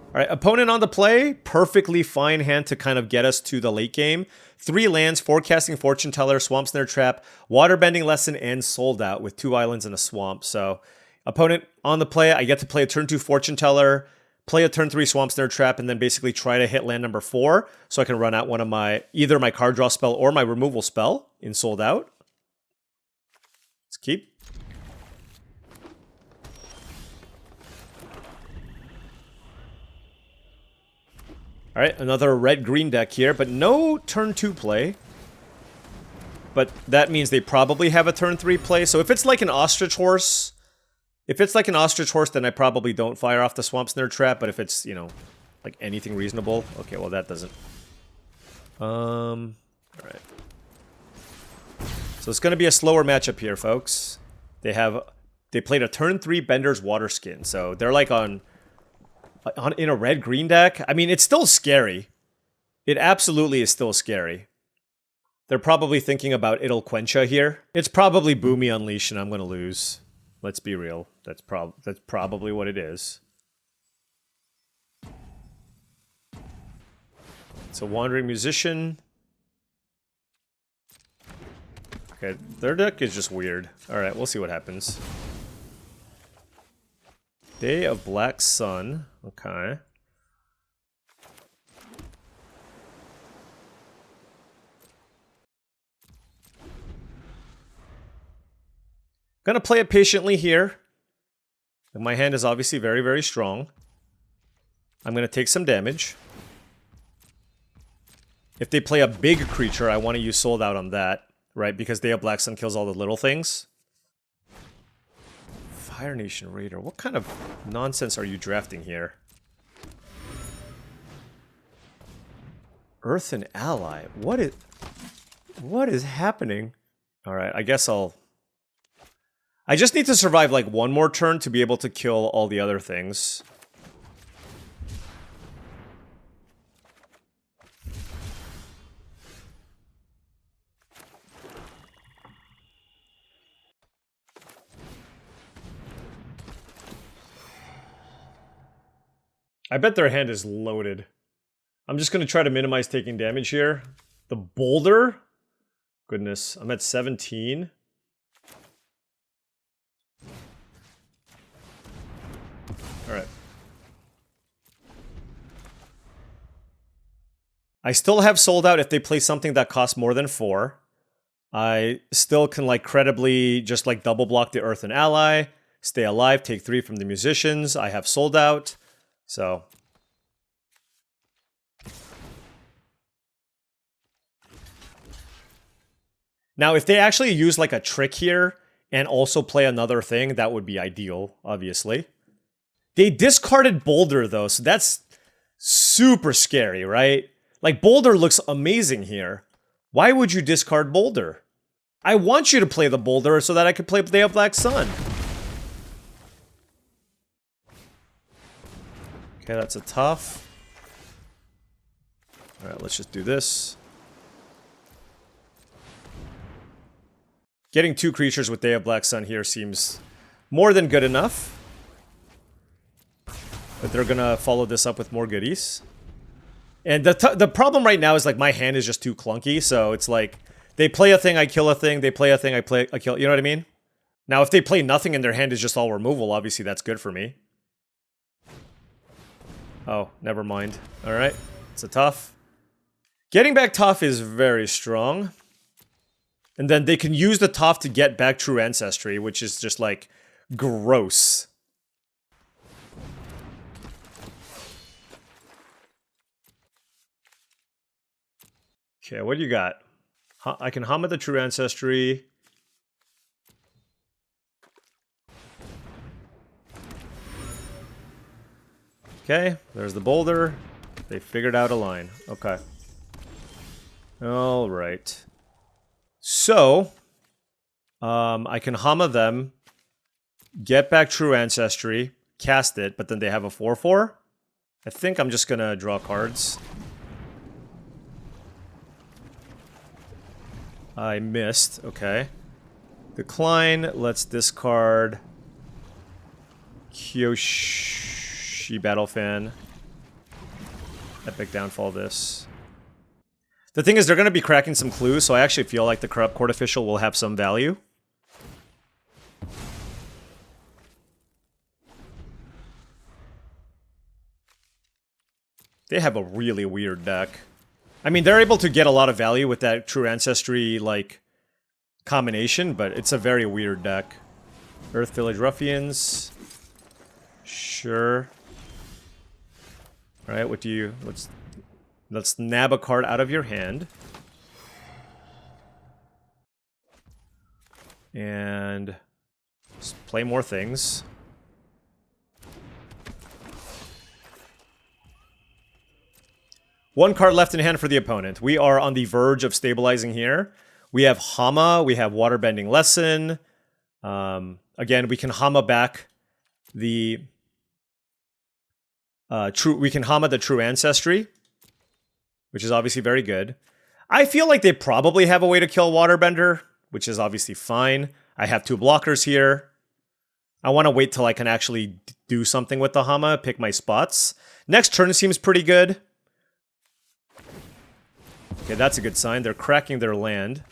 Alright, opponent on the play. Perfectly fine hand to kind of get us to the late game. 3 lands, Forecasting Fortune Teller, Swamp Snare Trap, Waterbending Lesson, and Sold Out with 2 islands and a swamp. So, opponent on the play, I get to play a turn 2 Fortune Teller, play a turn 3 Swamp Snare Trap, and then basically try to hit land number 4 so I can run out one of my, either my card draw spell or my removal spell in Sold Out. Let's keep. Alright, another red-green deck here, but no turn 2 play. But that means they probably have a turn 3 play. So if it's like an ostrich horse, then I probably don't fire off the Swamp Snare Trap. But if it's, you know, like anything reasonable, okay, well that doesn't. Alright. So it's going to be a slower matchup here, folks. They played a turn 3 Bender's Waterskin, so they're like in a red-green deck. I mean, it's still scary. It absolutely is still scary. They're probably thinking about Idle Quencha here. It's probably Boomy Unleash, and I'm going to lose. Let's be real. That's probably what it is. It's a Wandering Musician. Okay, their deck is just weird. Alright, we'll see what happens. Day of Black Sun. Okay. Gonna play it patiently here. And my hand is obviously very, very strong. I'm gonna take some damage. If they play a big creature, I want to use Sold Out on that, right? Because Day of Black Sun kills all the little things. Fire Nation Raider. What kind of nonsense are you drafting here? Earthen Ally. What is happening? Alright, I guess I just need to survive like one more turn to be able to kill all the other things. I bet their hand is loaded. I'm just going to try to minimize taking damage here. The Boulder? Goodness, I'm at 17. Alright. I still have Sold Out if they play something that costs more than 4. I still can, like, credibly just, like, double block the Earthen Ally, stay alive, take 3 from the Musicians. I have Sold Out. So, now if they actually use like a trick here and also play another thing, that would be ideal, obviously. They discarded Boulder though, so that's super scary, right? Like Boulder looks amazing here. Why would you discard Boulder? I want you to play the Boulder so that I could play Day of Black Sun. Okay, that's a tough. Alright, let's just do this. Getting 2 creatures with Day of Black Sun here seems more than good enough. But they're gonna follow this up with more goodies. And the problem right now is like my hand is just too clunky, so it's like they play a thing, I kill a thing, they play a thing, I kill, you know what I mean? Now if they play nothing and their hand is just all removal, obviously that's good for me. Oh, never mind. Alright, it's a tough. Getting back tough is very strong. And then they can use the tough to get back True Ancestry, which is just like gross. Okay, what do you got? I can hum at the True Ancestry. Okay, there's the Boulder. They figured out a line. Okay. Alright. So, I can Hama them, get back True Ancestry, cast it, but then they have a 4/4. I think I'm just gonna draw cards. I missed, okay. Decline, let's discard Kyoshi Battle Fan. Epic Downfall this. The thing is, they're going to be cracking some clues, so I actually feel like the Corrupt Court Official will have some value. They have a really weird deck. I mean, they're able to get a lot of value with that True Ancestry, like, combination, but it's a very weird deck. Earth Village Ruffians. Sure. Alright, what's Let's nab a card out of your hand. And let's play more things. One card left in hand for the opponent. We are on the verge of stabilizing here. We have Hama, we have Waterbending Lesson. Again, we can Hama back the we can Hama the True Ancestry, which is obviously very good. I feel like they probably have a way to kill Waterbender, which is obviously fine. I have 2 blockers here. I want to wait till I can actually do something with the Hama, pick my spots. Next turn seems pretty good. Okay, that's a good sign. They're cracking their land.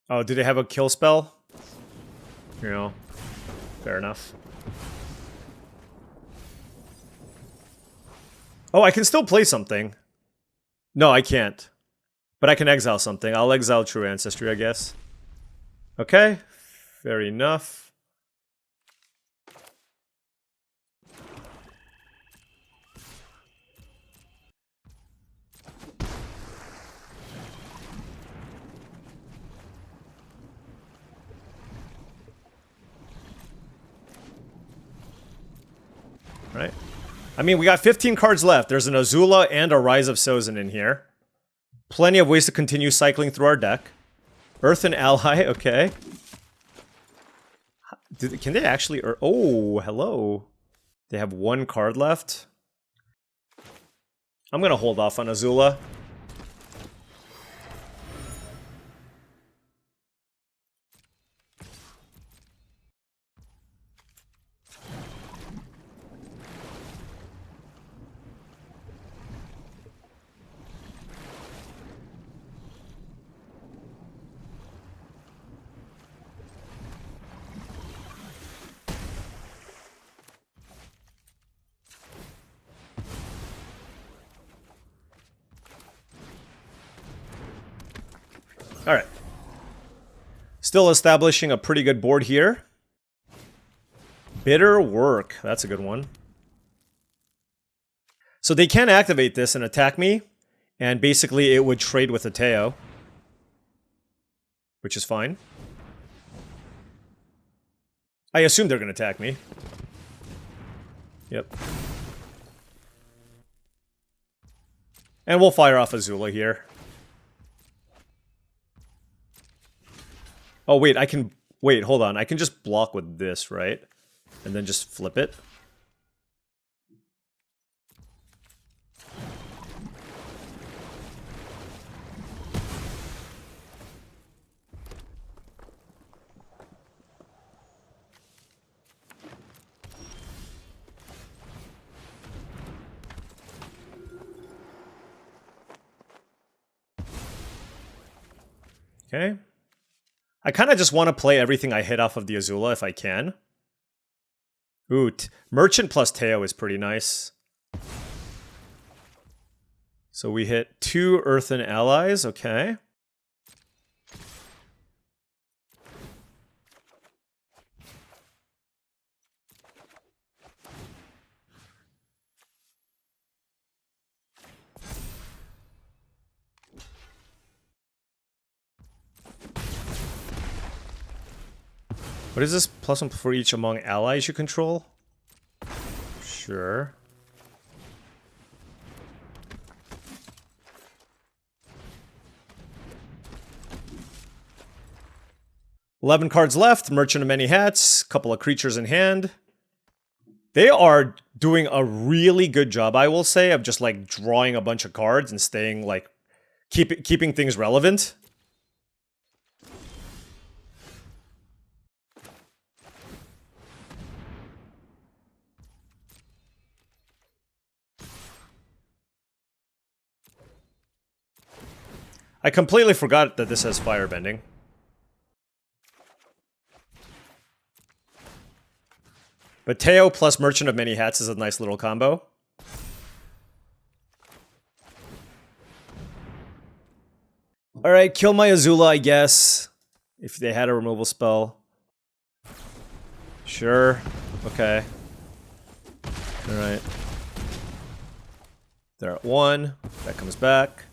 Oh, do they have a kill spell? You know, fair enough. Oh, I can still play something. No, I can't. But I can exile something. I'll exile True Ancestry, I guess. Okay, fair enough. Right. I mean, we got 15 cards left. There's an Azula and a Rise of Sozin in here. Plenty of ways to continue cycling through our deck. Earthen Ally, okay. Can they actually... Oh, hello. They have 1 card left. I'm going to hold off on Azula. All right. Still establishing a pretty good board here. Bitter Work. That's a good one. So they can activate this and attack me. And basically it would trade with a Teo. Which is fine. I assume they're going to attack me. Yep. And we'll fire off Azula here. Oh, wait, I can... Wait, hold on. I can just block with this, right? And then just flip it. Okay. I kind of just want to play everything I hit off of the Azula if I can. Ooh, Merchant plus Teo is pretty nice. So we hit 2 Earthen Allies, okay. What is this? +1 for each among allies you control? Sure. $11 cards left. Merchant of Many Hats. Couple of creatures in hand. They are doing a really good job, I will say, of just like drawing a bunch of cards and staying like keeping things relevant. I completely forgot that this has firebending. But Teo plus Merchant of Many Hats is a nice little combo. Alright, kill my Azula, I guess. If they had a removal spell. Sure. Okay. Alright. They're at 1. That comes back.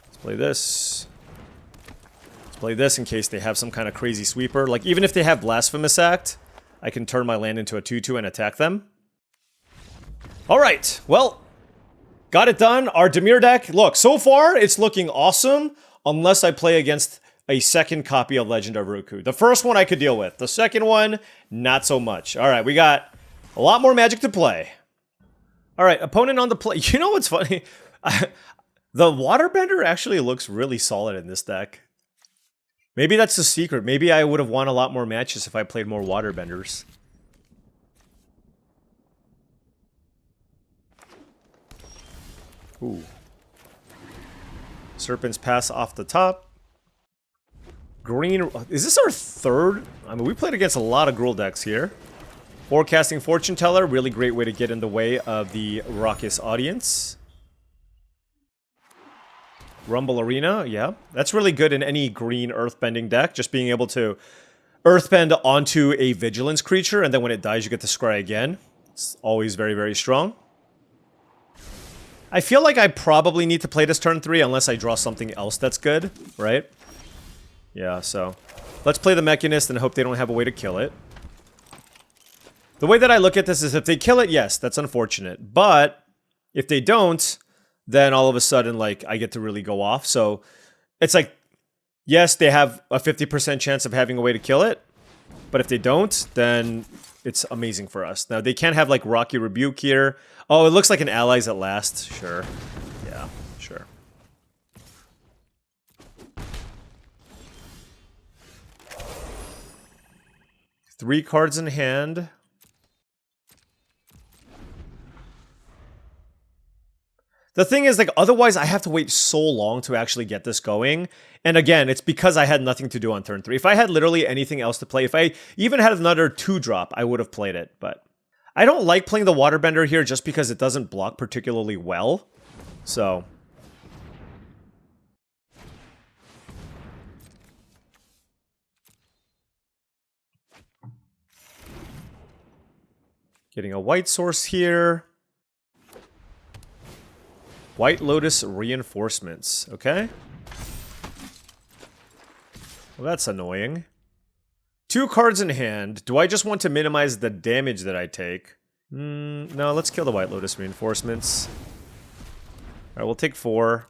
Let's play this. Let's play this in case they have some kind of crazy sweeper. Like, even if they have Blasphemous Act, I can turn my land into a 2-2 and attack them. Alright, well, got it done. Our Dimir deck, look, so far it's looking awesome, unless I play against a second copy of Legend of Roku. The first one I could deal with. The second one, not so much. Alright, we got a lot more Magic to play. Alright, opponent on the play. You know what's funny? The Waterbender actually looks really solid in this deck. Maybe that's the secret. Maybe I would have won a lot more matches if I played more Waterbenders. Ooh. Serpent's Pass off the top. Green. Is this our third? I mean, we played against a lot of Gruul decks here. Forecasting Fortune Teller. Really great way to get in the way of the raucous audience. Rumble Arena. Yeah. That's really good in any green earthbending deck. Just being able to earthbend onto a vigilance creature, and then when it dies, you get to scry again. It's always very, very strong. I feel like I probably need to play this turn 3 unless I draw something else that's good, right? Yeah, so let's play the Mechanist and hope they don't have a way to kill it. The way that I look at this is if they kill it, yes, that's unfortunate. But if they don't, then all of a sudden, like, I get to really go off. So it's like, yes, they have a 50% chance of having a way to kill it. But if they don't, then it's amazing for us. Now, they can't have, like, Rocky Rebuke here. Oh, it looks like an Allies at last. Sure. Yeah, sure. Three cards in hand. The thing is, like, otherwise I have to wait so long to actually get this going. And again, it's because I had nothing to do on turn 3. If I had literally anything else to play, if I even had another 2-drop, I would have played it. But I don't like playing the Waterbender here just because it doesn't block particularly well. So getting a white source here. White Lotus Reinforcements, okay. Well, that's annoying. 2 cards in hand. Do I just want to minimize the damage that I take? No, let's kill the White Lotus Reinforcements. Alright, we'll take 4.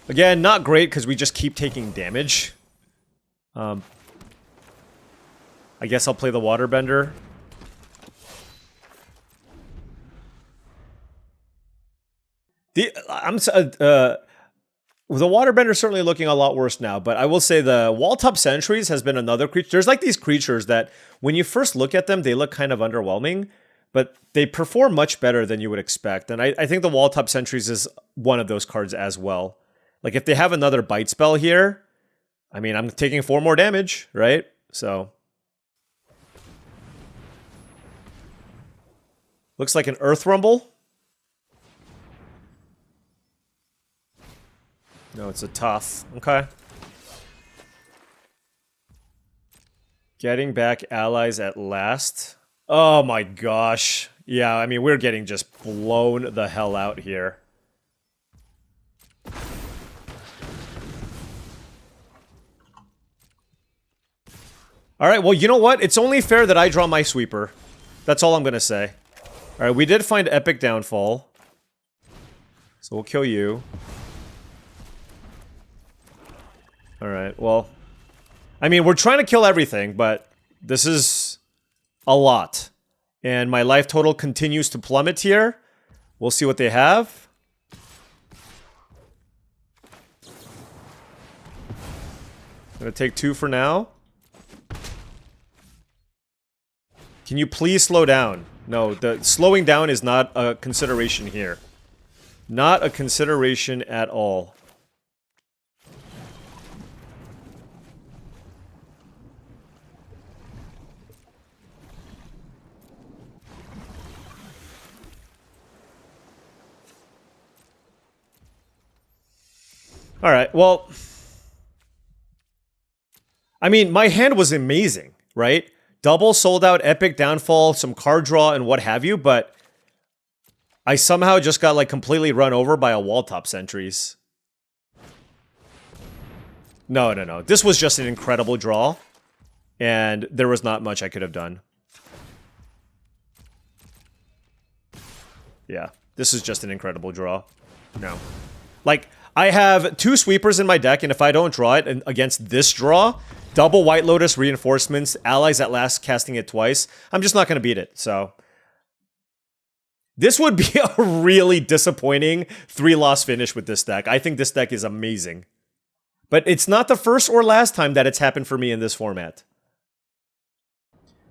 Again, not great because we just keep taking damage. I guess I'll play the Waterbender. The Waterbender's certainly looking a lot worse now, but I will say the Walltop Sentries has been another creature. There's like these creatures that, when you first look at them, they look kind of underwhelming, but they perform much better than you would expect. And I think the Walltop Sentries is one of those cards as well. Like, if they have another Bite spell here, I mean, I'm taking 4 more damage, right? So looks like an Earth Rumble. No, it's a tough. Okay. Getting back allies at last. Oh my gosh. Yeah, I mean, we're getting just blown the hell out here. Alright, well, you know what? It's only fair that I draw my sweeper. That's all I'm gonna say. Alright, we did find Epic Downfall. So we'll kill you. Alright, well, I mean, we're trying to kill everything, but this is a lot. And my life total continues to plummet here. We'll see what they have. I'm gonna take 2 for now. Can you please slow down? No, the slowing down is not a consideration here. Not a consideration at all. All right, well, I mean, my hand was amazing, right? Double sold out, epic downfall, some card draw, and what have you, but I somehow just got like completely run over by a wall top sentries. No, no, no. This was just an incredible draw, and there was not much I could have done. Yeah, this is just an incredible draw. No. Like, I have 2 sweepers in my deck, and if I don't draw it against this draw, double White Lotus reinforcements, allies at last casting it twice, I'm just not going to beat it, so... This would be a really disappointing 3-loss finish with this deck. I think this deck is amazing. But it's not the first or last time that it's happened for me in this format.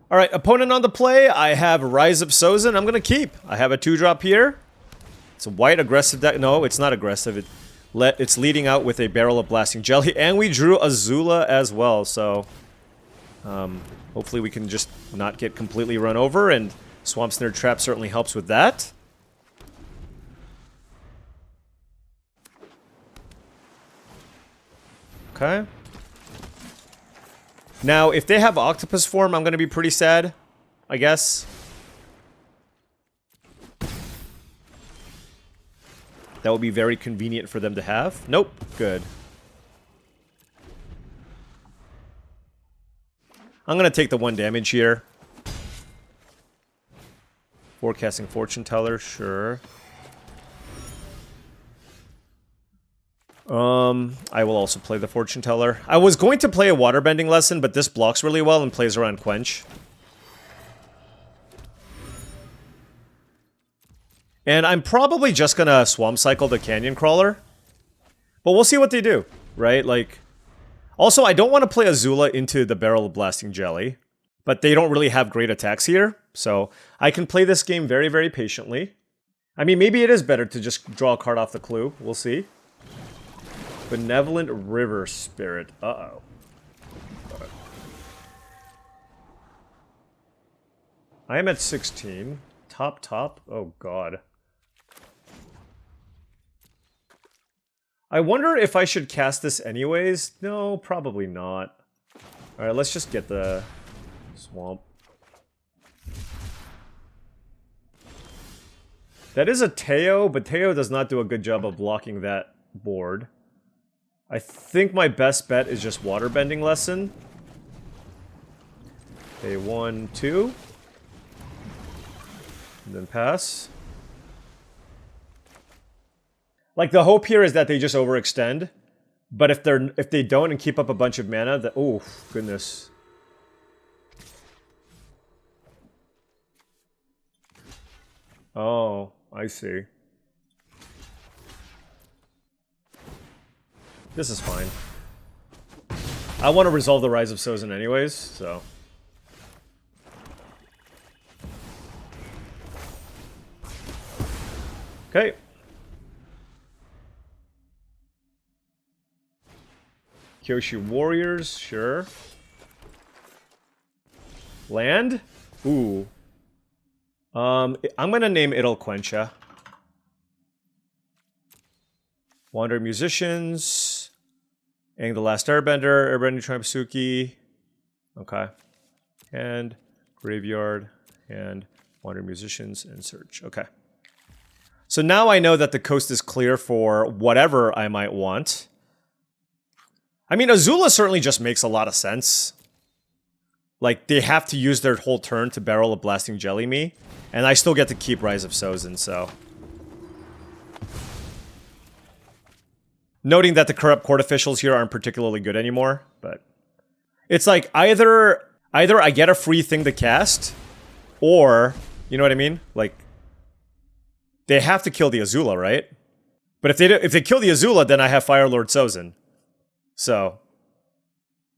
Alright, opponent on the play, I have Rise of Sozin. I'm going to keep. I have a 2-drop here. It's a white aggressive deck. No, it's not aggressive. It's leading out with a Barrel of Blasting Jelly. And we drew Azula as well, so... hopefully we can just not get completely run over, and Swamp Snare Trap certainly helps with that. Okay. Now, if they have Octopus form, I'm going to be pretty sad, I guess. That would be very convenient for them to have. Nope. Good. I'm going to take the 1 damage here. Forecasting Fortune Teller, sure. I will also play the Fortune Teller. I was going to play a Waterbending Lesson, but this blocks really well and plays around Quench. And I'm probably just gonna Swamp Cycle the Canyon Crawler. But we'll see what they do, right? Like, also, I don't want to play Azula into the Barrel of Blasting Jelly. But they don't really have great attacks here, so I can play this game very, very patiently. I mean, maybe it is better to just draw a card off the clue. We'll see. Benevolent River Spirit. Uh-oh. I am at 16. Top. Oh, God. I wonder if I should cast this anyways. No, probably not. Alright, let's just get the... Swamp. That is a Teo, but Teo does not do a good job of blocking that board. I think my best bet is just Waterbending Lesson. Okay, 1, 2. And then pass. Like, the hope here is that they just overextend. But if they don't and keep up a bunch of mana, that... Oh, goodness. Oh, I see. This is fine. I want to resolve the Rise of Sozin anyways, so... Okay. Kyoshi Warriors, sure. Land? Ooh. I'm gonna name Idle Quencha. Wandering Musicians. Aang the Last Airbender. Airbender Trampsuki. Okay. And Graveyard. And Wandering Musicians and Search. Okay. So now I know that the coast is clear for whatever I might want. I mean, Azula certainly just makes a lot of sense. Like, they have to use their whole turn to Barrel of Blasting Jelly me. And I still get to keep Rise of Sozin, so... Noting that the Corrupt Court officials here aren't particularly good anymore, but... It's like, either I get a free thing to cast, or... You know what I mean? Like... They have to kill the Azula, right? But if they kill the Azula, then I have Fire Lord Sozin. So...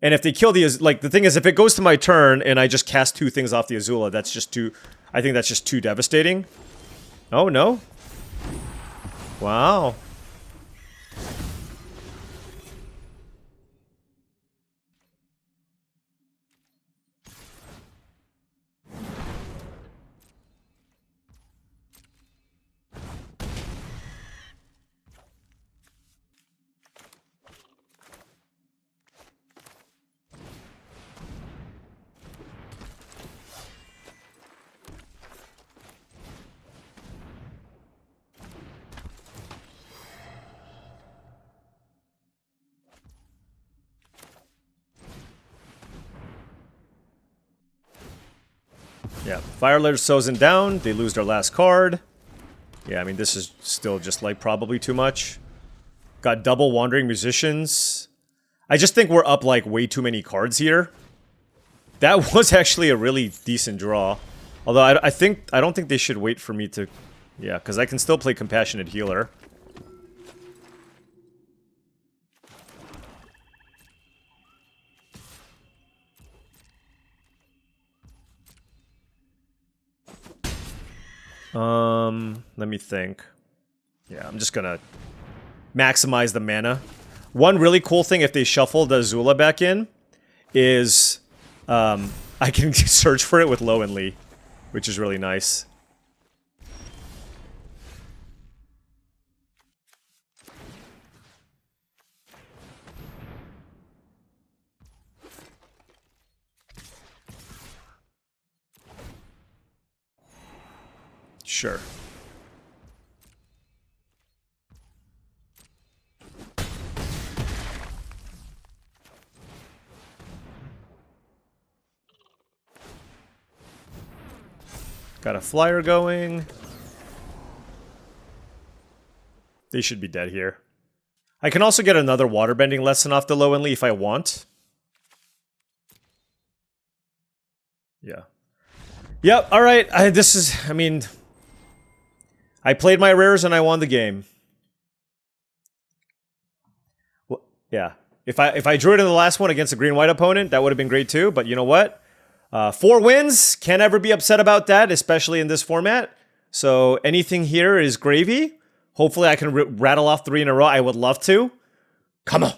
And if they kill the... Like, the thing is, if it goes to my turn, and I just cast 2 things off the Azula, that's just too... I think that's just too devastating. Oh, no. Wow. Yeah, Rise of Sozin down. They lose their last card. Yeah, I mean, this is still just, like, probably too much. Got double Wandering Musicians. I just think we're up, like, way too many cards here. That was actually a really decent draw. Although, I don't think they should wait for me to... Yeah, because I can still play Compassionate Healer. Let me think. Yeah, I'm just gonna maximize the mana. One really cool thing if they shuffle the Azula back in is I can search for it with Low and Lee, which is really nice. Sure. Got a flyer going. They should be dead here. I can also get another waterbending lesson off the Low and Lee if I want. Yeah. Yep, alright. I mean... I played my rares and I won the game. Well, yeah. If I drew it in the last one against a green-white opponent, that would have been great too, but you know what? 4 wins, can't ever be upset about that, especially in this format. So anything here is gravy. Hopefully I can rattle off 3 in a row. I would love to. Come on.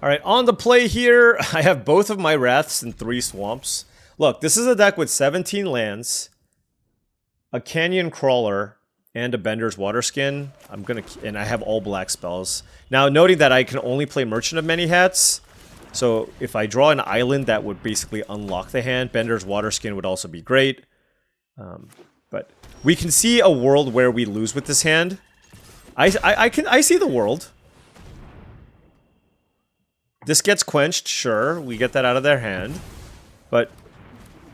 Alright, on the play here, I have both of my Wraths and 3 Swamps. Look, this is a deck with 17 lands, a Canyon Crawler, and a Bender's Waterskin. And I have all black spells. Now, noting that I can only play Merchant of Many Hats, so if I draw an island, that would basically unlock the hand. Bender's Waterskin would also be great. But we can see a world where we lose with this hand. I see the world. This gets quenched, sure. We get that out of their hand. But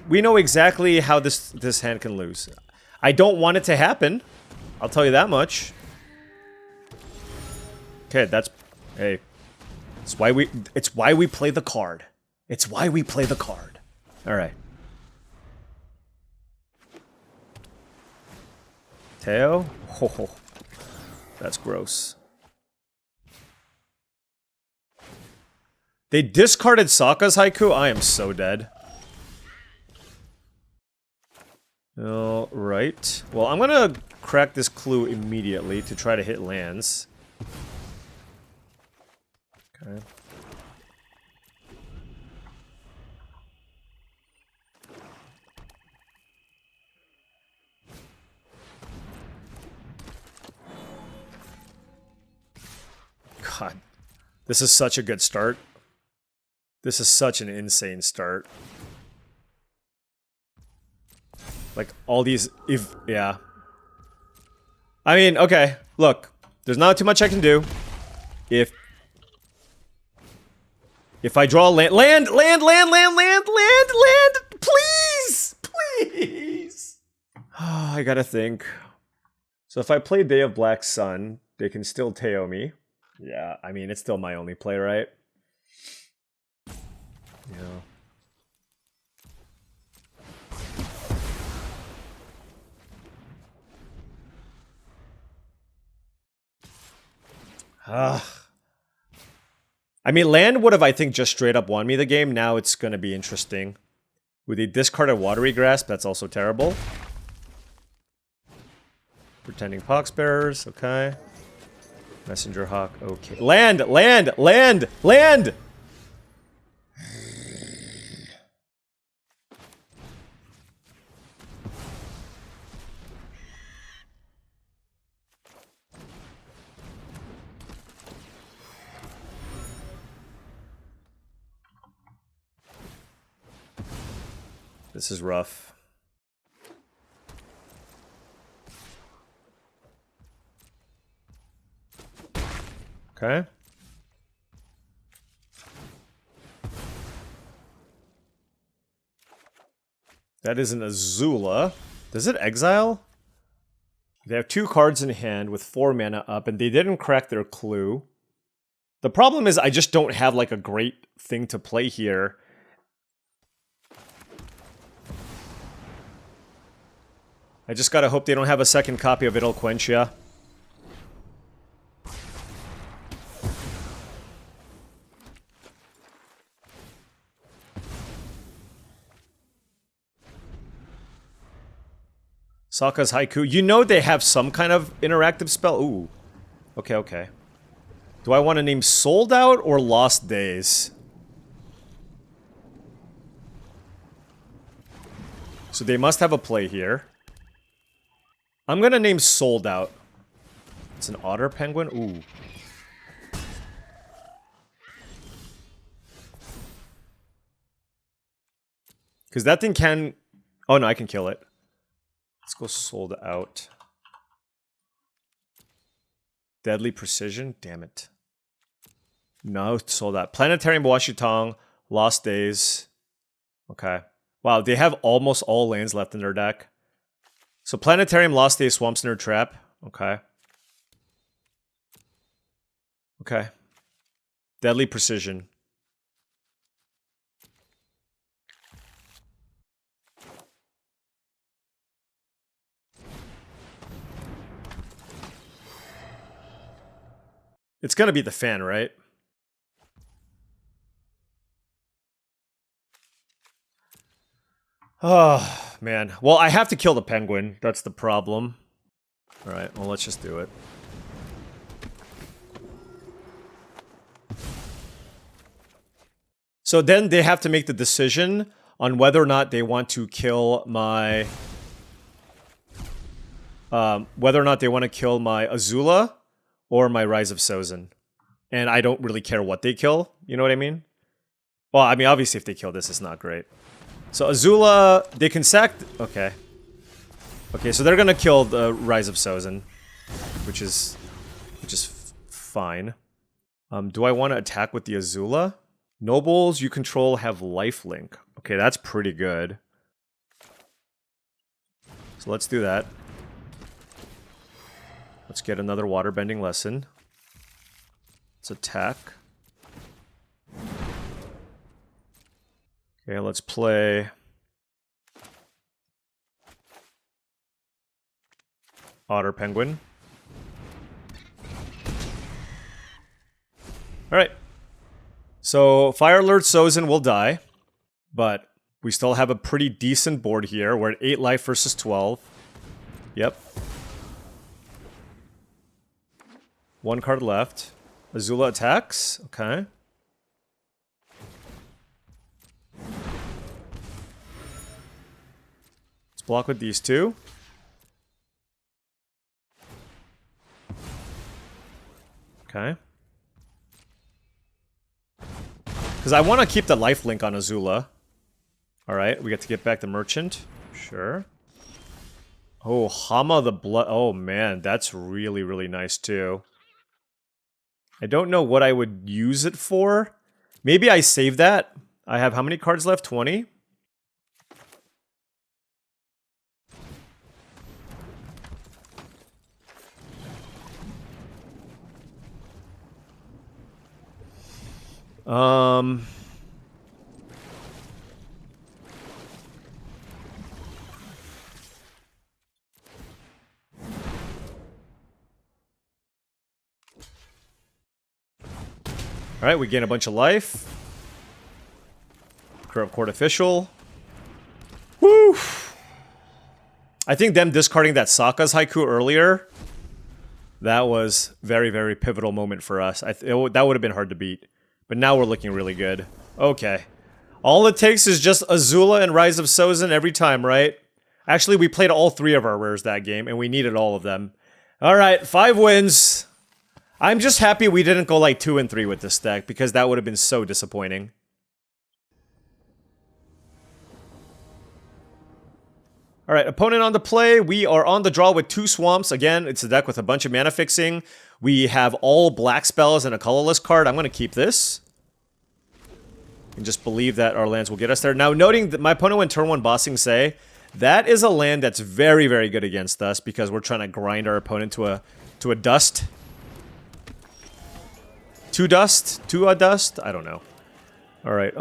we know exactly how this hand can lose. I don't want it to happen. I'll tell you that much. Okay, that's... Hey. It's why we play the card. It's why we play the card. Alright. Teo? Oh, that's gross. They discarded Sokka's Haiku? I am so dead. Alright. Well, I'm gonna crack this clue immediately to try to hit lands. Okay. God. This is such a good start. This is such an insane start. Like, all these... yeah. I mean, okay. Look. There's not too much I can do. If I draw land, please! Please! I gotta think. So if I play Day of Black Sun, they can still Teo me. Yeah, I mean, it's still my only play, right? Yeah. I mean, land would have, I think, just straight up won me the game. Now it's going to be interesting. With a discarded Watery Grasp, that's also terrible. Pretending Poxbearers, okay. Messenger Hawk, okay. Land! Land! Land! Land! This is rough. Okay. That is an Azula. Does it exile? They have 2 cards in hand with 4 mana up, and they didn't crack their clue. The problem is I just don't have like a great thing to play here. I just gotta hope they don't have a second copy of Quenchia. Sokka's Haiku. You know they have some kind of interactive spell. Ooh. Okay, okay. Do I want to name Sold Out or Lost Days? So they must have a play here. I'm gonna name Sold Out. It's an otter penguin? Ooh. Because that thing can... Oh no, I can kill it. Let's go Sold Out. Deadly Precision? Damn it. No, Sold Out. Planetarium Boashitong, Lost Days. Okay. Wow, they have almost all lands left in their deck. So Planetarium, Lost Days, Swamp Snare, Trap. Okay. Okay. Deadly Precision. It's gonna be the fan, right? Oh, man. Well, I have to kill the penguin. That's the problem. Alright, well, let's just do it. So then they have to make the decision on whether or not they want to kill my... whether or not they want to kill my Azula or my Rise of Sozin. And I don't really care what they kill, you know what I mean? Well, I mean, obviously if they kill this, it's not great. So Azula, they can sack... Okay. Okay, so they're gonna kill the Rise of Sozin, which is fine. Do I want to attack with the Azula? Nobles you control have lifelink. Okay, that's pretty good. So let's do that. Let's get another waterbending lesson. Let's attack. Okay, let's play... Otter Penguin. Alright. So, Fire Alert Sozin will die. But we still have a pretty decent board here. We're at 8 life versus 12. Yep. 1 card left. Azula attacks. Okay. Let's block with these 2. Okay. Because I want to keep the lifelink on Azula. Alright, we get to get back the Merchant. Sure. Oh, Hama the Blood. Oh, man, that's really, really nice, too. I don't know what I would use it for. Maybe I save that. I have how many cards left? 20? Alright, we gain a bunch of life. Corrupt Court Official. Woo! I think them discarding that Sokka's Haiku earlier, that was very, very pivotal moment for us. That would have been hard to beat. But now we're looking really good. Okay. All it takes is just Azula and Rise of Sozin every time, right? Actually, we played all 3 of our rares that game, and we needed all of them. Alright, 5 wins. I'm just happy we didn't go like 2 and 3 with this deck, because that would have been so disappointing. Alright, opponent on the play. We are on the draw with 2 swamps. Again, it's a deck with a bunch of mana fixing. We have all black spells and a colorless card. I'm going to keep this. And just believe that our lands will get us there. Now, noting that my opponent went turn 1 Bossing Say, that is a land that's very, very good against us because we're trying to grind our opponent to a dust. To a dust? I don't know. Alright,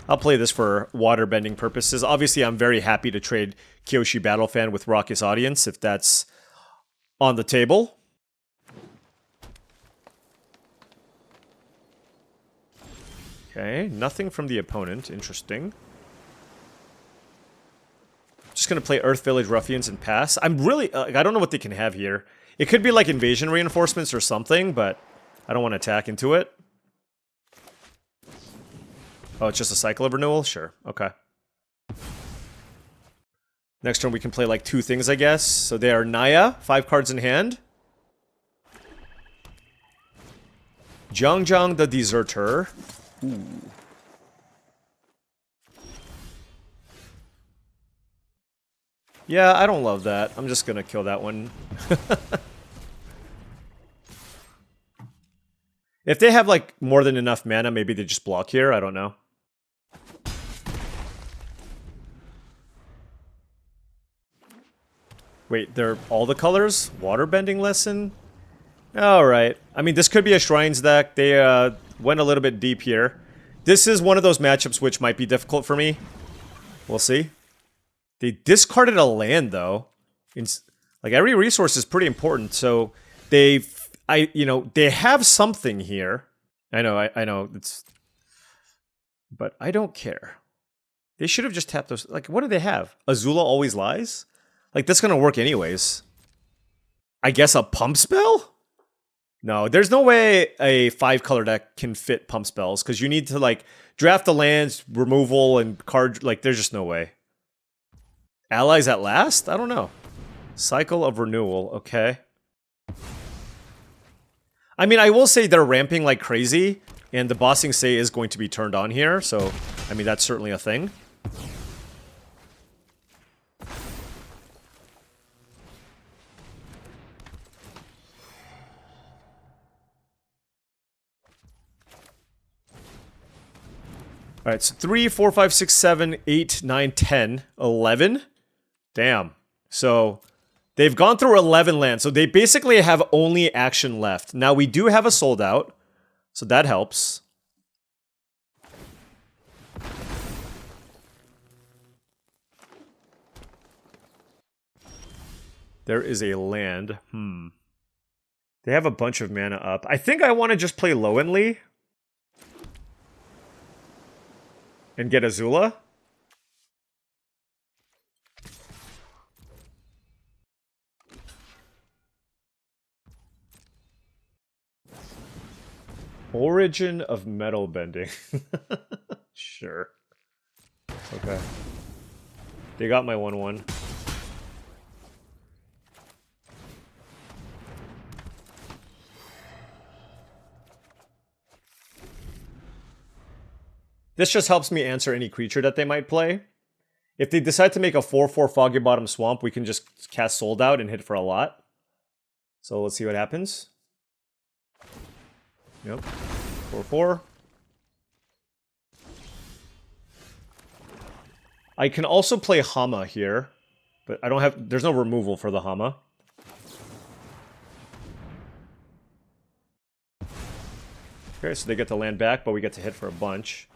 I'll play this for waterbending purposes. Obviously, I'm very happy to trade Kyoshi Battlefan with Raucous Audience if that's on the table. Okay, nothing from the opponent. Interesting. Just gonna play Earth Village Ruffians and pass. I'm really... I don't know what they can have here. It could be like invasion reinforcements or something, but I don't want to attack into it. Oh, it's just a cycle of renewal? Sure. Okay. Next turn we can play like 2 things, I guess. So they are Naya, 5 cards in hand. Zhang the Deserter. Ooh. Yeah, I don't love that. I'm just gonna kill that one. If they have like more than enough mana, maybe they just block here. I don't know. Wait, they're all the colors? Waterbending lesson? Alright. I mean, this could be a Shrines deck. They went a little bit deep here. This is one of those matchups which might be difficult for me. We'll see. They discarded a land, though. Like, every resource is pretty important, so they have something here. I know, it's... But I don't care. They should have just tapped those... Like, what do they have? Azula Always Lies? Like, that's gonna work anyways. I guess a pump spell? No, there's no way a 5-color deck can fit pump spells, because you need to, like, draft the lands, removal, and card... Like, there's just no way. Allies at Last? I don't know. Cycle of Renewal, okay. I mean, I will say they're ramping like crazy, and the Bossing Say is going to be turned on here, so, I mean, that's certainly a thing. Alright, so 3, 4, 5, 6, 7, 8, 9, 10, 11. Damn. So, they've gone through 11 lands, so they basically have only action left. Now, we do have a sold out, so that helps. There is a land. They have a bunch of mana up. I think I want to just play Lowenly. And get Azula. Origin of Metal Bending. Sure. Okay. They got my 1/1. This just helps me answer any creature that they might play. If they decide to make a 4/4 Foggy Bottom Swamp, we can just cast Sold Out and hit for a lot. So let's see what happens. Yep. 4/4. I can also play Hama here, but I don't have... There's no removal for the Hama. Okay, so they get the land back, but we get to hit for a bunch.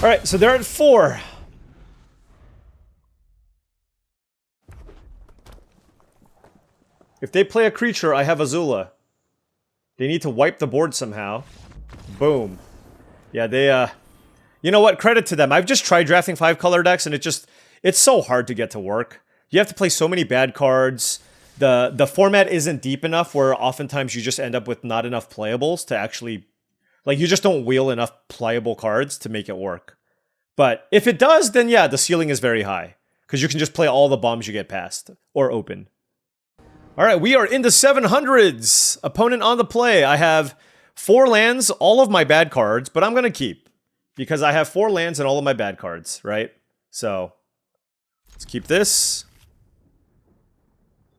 Alright, so they're at 4. If they play a creature, I have Azula. They need to wipe the board somehow. Boom. Yeah, they, You know what? Credit to them. I've just tried drafting 5-color decks, and it's so hard to get to work. You have to play so many bad cards. The format isn't deep enough where oftentimes you just end up with not enough playables to actually... Like, you just don't wheel enough playable cards to make it work. But if it does, then yeah, the ceiling is very high. Because you can just play all the bombs you get past. Or open. Alright, we are in the 700s! Opponent on the play. I have 4 lands, all of my bad cards, but I'm going to keep. Because I have 4 lands and all of my bad cards, right? So, let's keep this.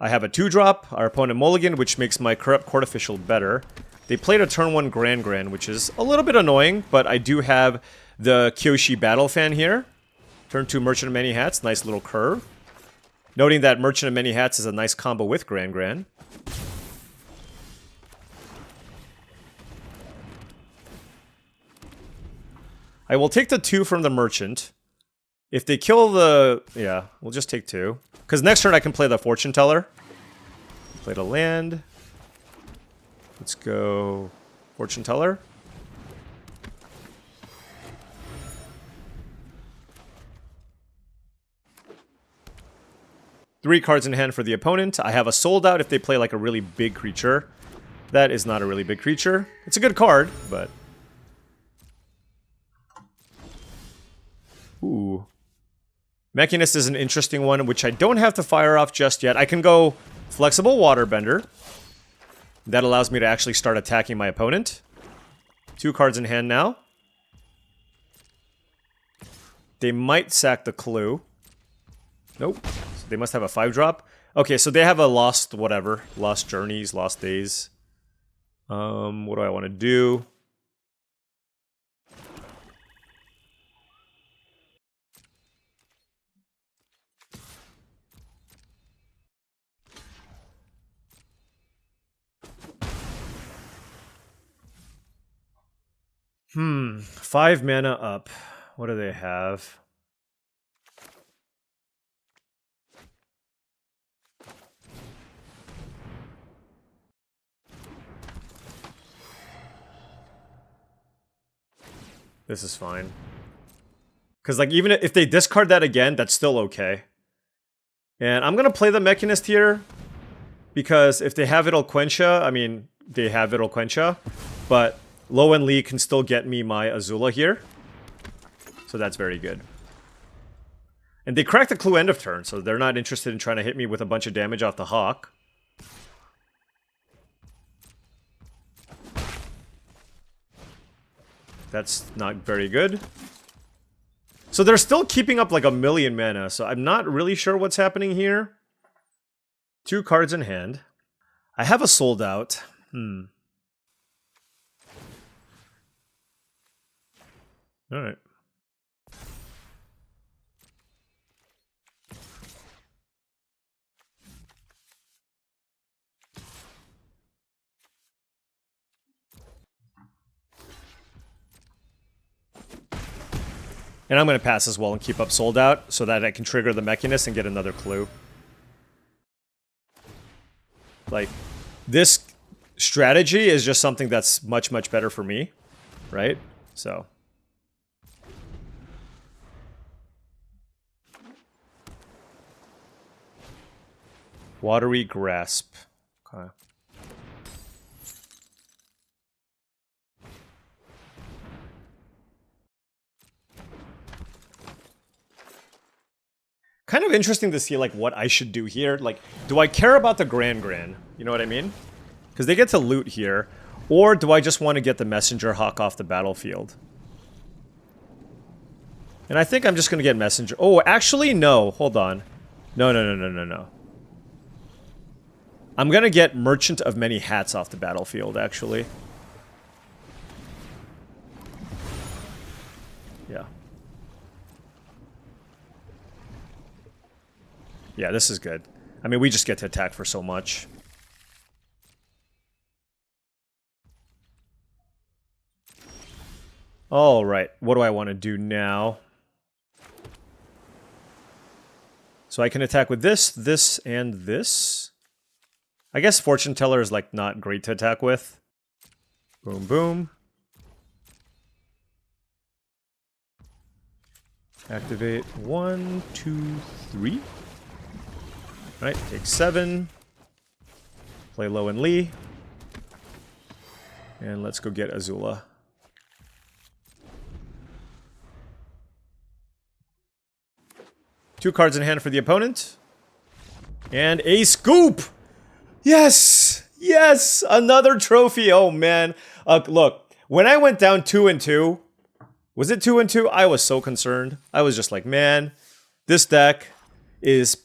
I have a 2-drop, our opponent mulligan, which makes my Corrupt Court Official better. They played a turn 1 Grand, which is a little bit annoying, but I do have the Kyoshi Battle Fan here. Turn 2 Merchant of Many Hats, nice little curve. Noting that Merchant of Many Hats is a nice combo with Grand. I will take the 2 from the Merchant. If they kill the... yeah, we'll just take 2. Because next turn I can play the Fortune Teller. Play the land. Let's go Fortune Teller. Three cards in hand for the opponent. I have a Sold Out if they play like a really big creature. That is not a really big creature. It's a good card, but... ooh. Mechanist is an interesting one, which I don't have to fire off just yet. I can go Flexible Waterbender. That allows me to actually start attacking my opponent. 2 cards in hand now. They might sack the Clue. Nope. So they must have a 5-drop. Okay, so they have a Lost whatever. Lost Journeys, Lost Days. What do I want to do? Hmm, 5 mana up. What do they have? This is fine. Because, like, even if they discard that again, that's still okay. And I'm going to play the Mechanist here. Because if they have Quencha, I mean, they have Quencha. But Lo and Lee can still get me my Azula here. So that's very good. And they cracked the Clue end of turn, so they're not interested in trying to hit me with a bunch of damage off the Hawk. That's not very good. So they're still keeping up like 1,000,000 mana, so I'm not really sure what's happening here. 2 cards in hand. I have a Sold Out. Alright. And I'm going to pass as well and keep up Sold Out so that I can trigger the Mechanist and get another Clue. Like, this strategy is just something that's much, much better for me, right? So. Watery Grasp. Okay. Kind of interesting to see, like, what I should do here. Like, do I care about the Grand? You know what I mean? Because they get to loot here. Or do I just want to get the Messenger Hawk off the battlefield? And I think I'm just going to get Messenger. Oh, actually, no. Hold on. No. I'm going to get Merchant of Many Hats off the battlefield, actually. Yeah. Yeah, this is good. I mean, we just get to attack for so much. All right, what do I want to do now? So I can attack with this, this, and this. I guess Fortune Teller is, like, not great to attack with. Boom, boom. Activate 1, 2, 3. Alright, take 7. Play Lo and Lee. And let's go get Azula. Two cards in hand for the opponent. And a scoop! Yes! Yes! Another trophy! Oh, man. Look, when I went down 2-2... Was it 2-2? I was so concerned. I was just like, man, this deck is...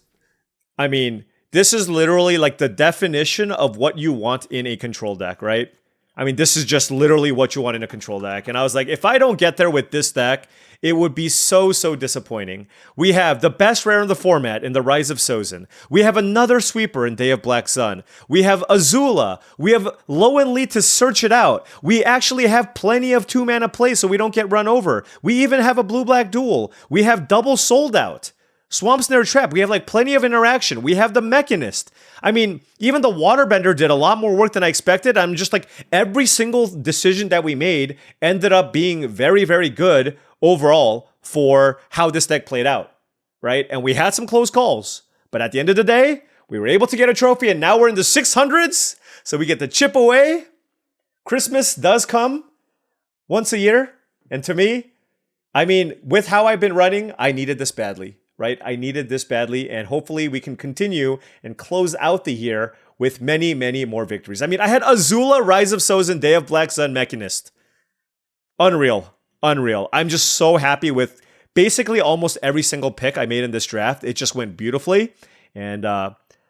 I mean, this is literally like the definition of what you want in a control deck, right? I mean, this is just literally what you want in a control deck. And I was like, if I don't get there with this deck, it would be so disappointing. We have the best rare in the format in the Rise of Sozin. We have another sweeper in Day of Black Sun. We have Azula. We have Low and Lead to search it out. We actually have plenty of 2-mana play so we don't get run over. We even have a blue-black duel. We have double sold out. Swamp Snare Trap, we have like plenty of interaction. We have the Mechanist. I mean, even the Waterbender did a lot more work than I expected. I'm just like, every single decision that we made ended up being very good overall for how this deck played out, right? And we had some close calls, but at the end of the day, we were able to get a trophy, and now we're in the 600s, so we get to chip away. Christmas does come once a year, and to me, I mean, with how I've been running, I needed this badly. Right? I needed this badly, and hopefully we can continue and close out the year with many more victories. I mean, I had Azula, Rise of Sozin, Day of Black Sun, Mechanist. Unreal. I'm just so happy with basically almost every single pick I made in this draft. It just went beautifully, and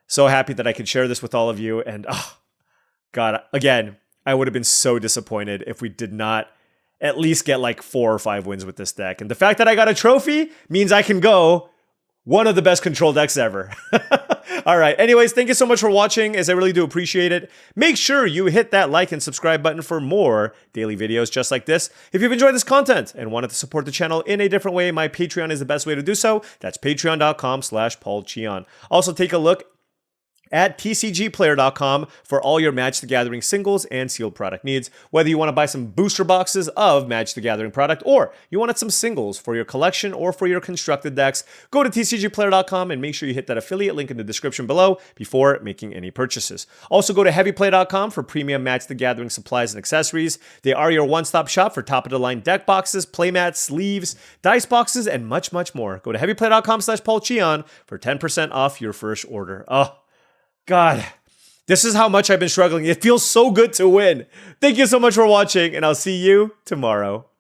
so happy that I could share this with all of you. And God, again, I would have been so disappointed if we did not at least get like 4 or 5 wins with this deck. And the fact that I got a trophy means I can go one of the best control decks ever. All right. Anyways, thank you so much for watching, as I really do appreciate it. Make sure you hit that like and subscribe button for more daily videos just like this. If you've enjoyed this content and wanted to support the channel in a different way, my Patreon is the best way to do so. That's patreon.com/paulcheon. Also, take a look at TCGplayer.com for all your Magic the Gathering singles and sealed product needs. Whether you want to buy some booster boxes of Magic the Gathering product, or you wanted some singles for your collection or for your constructed decks, go to TCGplayer.com and make sure you hit that affiliate link in the description below before making any purchases. Also, go to HeavyPlay.com for premium Magic the Gathering supplies and accessories. They are your one-stop shop for top-of-the-line deck boxes, playmats, sleeves, dice boxes, and much more. Go to HeavyPlay.com/paulcheon for 10% off your first order. Oh, God, this is how much I've been struggling. It feels so good to win. Thank you so much for watching, and I'll see you tomorrow.